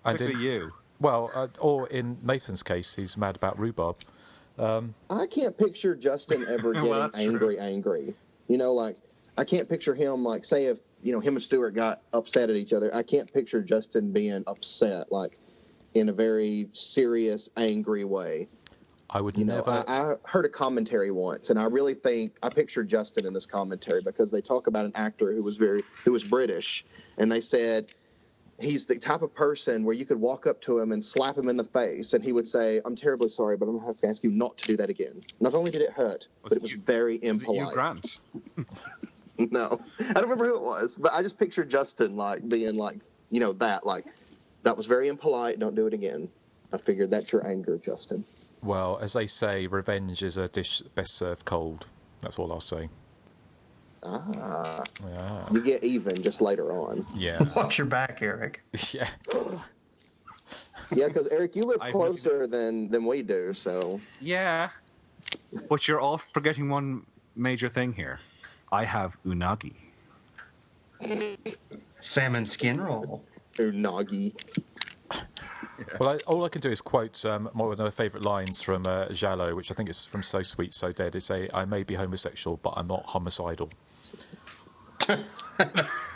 N: and you.
M: Well, or in Nathan's case, he's mad about rhubarb.
O: I can't picture Justin ever getting angry. I can't picture him, like, say if, him and Stuart got upset at each other. I can't picture Justin being upset, like, in a very serious, angry way.
M: I would never...
O: I heard a commentary once, and I really think I picture Justin in this commentary because they talk about an actor who was British, and they said... He's the type of person where you could walk up to him and slap him in the face, and he would say, "I'm terribly sorry, but I'm going to have to ask you not to do that again." Not only did it hurt, but it was very impolite.
N: Was it you, Grant?
O: No. I don't remember who it was, but I just pictured Justin, like, being like, that was very impolite, don't do it again. I figured that's your anger, Justin.
M: Well, as they say, revenge is a dish best served cold. That's all I'll say.
O: Ah.
M: Yeah.
O: You get even just later on.
M: Yeah.
R: Watch your back, Erik.
M: Yeah.
O: Yeah, because Erik, you live closer than we do, so.
N: Yeah. But you're all forgetting one major thing here. I have unagi.
R: Salmon skin roll.
O: Unagi.
M: Well, all I can do is quote one of my favourite lines from Giallo, which I think is from So Sweet, So Dead. It's I may be homosexual, but I'm not homicidal.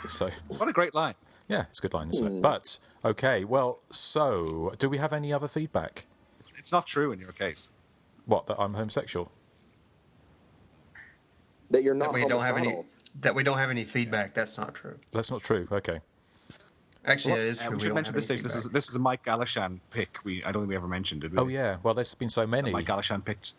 M: So,
N: what a great line.
M: Yeah, it's a good line, isn't it? But, okay, well, so, do we have any other feedback?
N: It's not true in your case.
M: What, that I'm homosexual?
O: That you're not homicidal?
R: That we don't have any feedback, that's not true.
M: That's not true, okay.
R: Actually, it is true.
N: We should mention this stage. This is a Mike Galashan pick. I don't think we ever mentioned it.
M: Oh yeah, well, there's been so many.
N: Mike Galashan picked.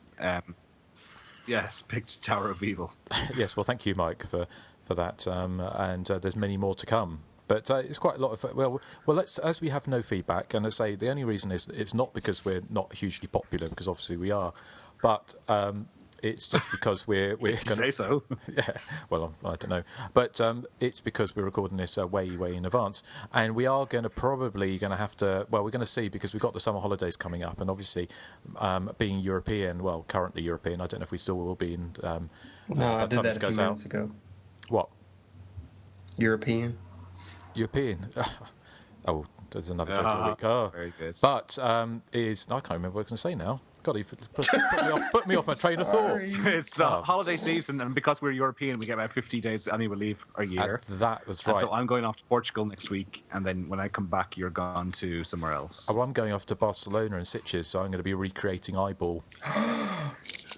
N: Picked Tower of Evil.
M: Yes, well, thank you, Mike, for that. And there's many more to come. But it's quite a lot of well. Let's, as we have no feedback, and I say the only reason is it's not because we're not hugely popular, because obviously we are, but. It's just because we're
N: you say so.
M: Yeah, well, I don't know, but it's because we're recording this way in advance, and we are probably going to have to. Well, we're going to see, because we've got the summer holidays coming up, and obviously, being European, well, currently European. I don't know if we still will be in.
R: No, I did that a few minutes ago.
M: What?
R: European.
M: Oh, there's another joke of the week. Oh,
N: very good.
M: But I can't remember what I was going to say now. God, you put me off my train of thought.
N: It's the holiday season, and because we're European, we get about 50 days annual leave a year.
M: That was right.
N: And so I'm going off to Portugal next week, and then when I come back, you're gone to somewhere else.
M: Oh, I'm going off to Barcelona and Sitges, so I'm going to be recreating Eyeball.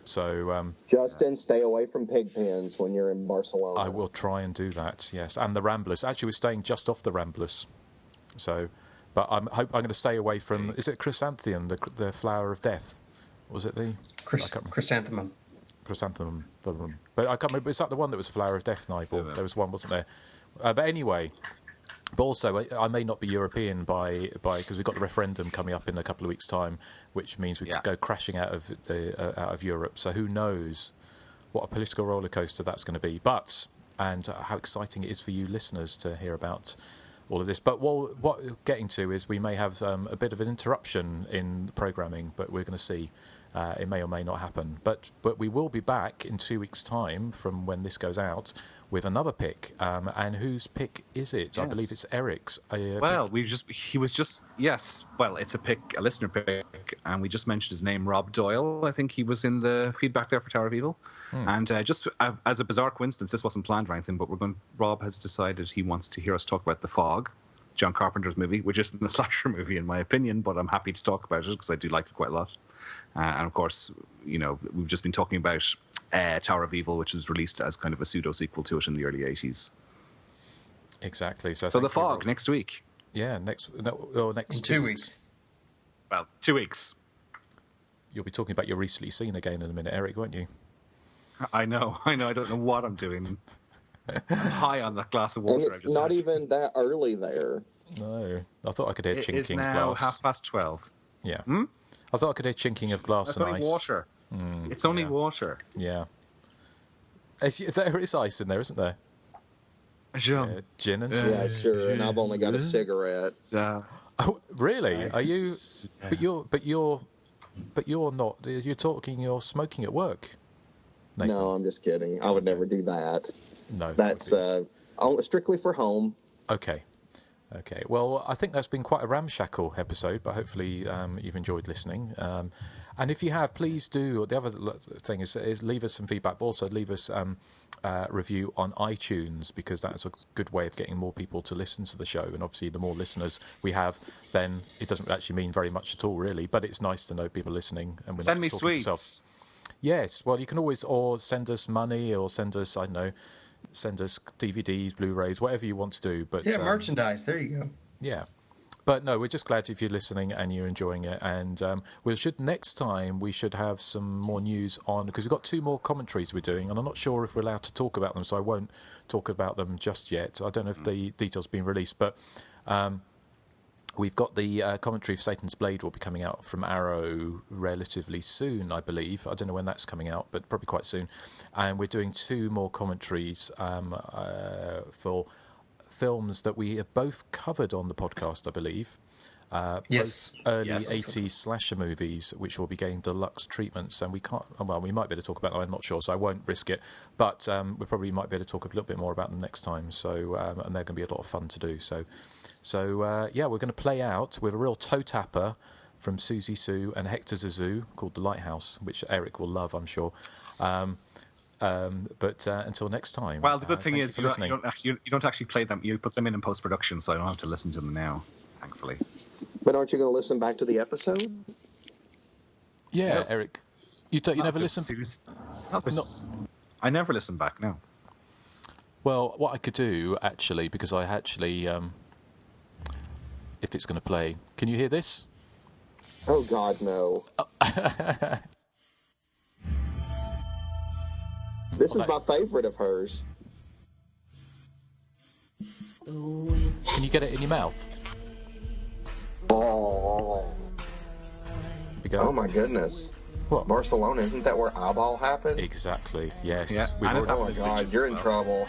M: So,
O: Justin, stay away from pig pens when you're in Barcelona.
M: I will try and do that, yes. And the Ramblers. Actually, we're staying just off the Ramblers. So, but I'm going to stay away from, is it chrysanthemum, the flower of death? Was it the
R: chrysanthemum?
M: Chrysanthemum, but I can't remember. Is that the one that was Flower of Death, Nigel? There was one, wasn't there? But anyway, but also I may not be European because we've got the referendum coming up in a couple of weeks' time, which means we could go crashing out of Europe. So who knows what a political roller coaster that's going to be? And how exciting it is for you listeners to hear about all of this. But what we're getting to is we may have a bit of an interruption in the programming, but we're going to see. It may or may not happen. But we will be back in 2 weeks' time from when this goes out with another pick. And whose pick is it? Yes. I believe it's Erik's.
N: Well, it's a listener pick, and we just mentioned his name, Rob Doyle. I think he was in the feedback there for Tower of Evil. And just as a bizarre coincidence, this wasn't planned or anything, but Rob has decided he wants to hear us talk about The Fog, John Carpenter's movie, which isn't a slasher movie in my opinion, but I'm happy to talk about it because I do like it quite a lot. And of course, we've just been talking about Tower of Evil, which was released as kind of a pseudo sequel to it in the early 80s.
M: Exactly. So
N: The Fog next week.
M: Yeah, next
R: 2 weeks.
N: Well, 2 weeks.
M: You'll be talking about your recently seen again in a minute, Erik, won't you?
N: I know. I don't know what I'm doing. I'm high on that glass of water.
O: And it's not even that early there.
M: No. I thought I could hear chinking of glass.
N: It is now 12:30.
M: Yeah. I thought I could hear chinking of glass and ice.
N: It's only water. It's only water.
M: Yeah. There is ice in there, isn't there?
N: Sure.
M: Gin and
O: yeah, sure. And I've only got a cigarette.
M: Oh, really? Are you? But you're not. You're smoking at work. Nathan.
O: No, I'm just kidding. I would never do that.
M: No.
O: That's strictly for home.
M: Okay. Well, I think that's been quite a ramshackle episode, but hopefully you've enjoyed listening. And if you have, please do. The other thing is leave us some feedback, but also leave us a review on iTunes, because that's a good way of getting more people to listen to the show. And obviously, the more listeners we have, then it doesn't actually mean very much at all, really. But it's nice to know people are listening. And we're
N: send
M: not
N: me
M: talking to
N: sweets.
M: yourself. Yes, well, you can always send us money, or send us, I don't know, send us DVDs, Blu-rays, whatever you want to do. But
R: merchandise. There you go.
M: Yeah. But no, we're just glad if you're listening and you're enjoying it. And next time we should have some more news on, because we've got 2 more commentaries we're doing, and I'm not sure if we're allowed to talk about them, so I won't talk about them just yet. I don't know if the details have been released, but we've got the commentary of Satan's Blade will be coming out from Arrow relatively soon, I believe. I don't know when that's coming out, but probably quite soon. And we're doing 2 more commentaries for films that we have both covered on the podcast, I believe.
R: Yes.
M: Both early 80s slasher movies, which will be getting deluxe treatments, and we might be able to talk about them, I'm not sure, so I won't risk it, but we probably might be able to talk a little bit more about them next time, so and they're going to be a lot of fun to do. So we're going to play out with a real toe tapper from Susie Sue and Hector Zazoo called The Lighthouse, which Erik will love, I'm sure. But until next time.
N: Well, the good thing is you don't actually play them. You put them in post-production, so I don't have to listen to them now, thankfully.
O: But aren't you going to listen back to the episode?
M: Yeah,
N: no.
M: Erik. You never listen?
N: I never listen back, no.
M: Well, what I could do, actually, because I actually... if it's going to play... Can you hear this?
O: Oh, God, no. This is my favorite of hers.
M: Can you get it in your mouth?
O: Oh my goodness.
M: What?
O: Barcelona, isn't that where Eyeball happened?
M: Exactly, yes.
N: Yeah.
O: Oh my God, you're in trouble.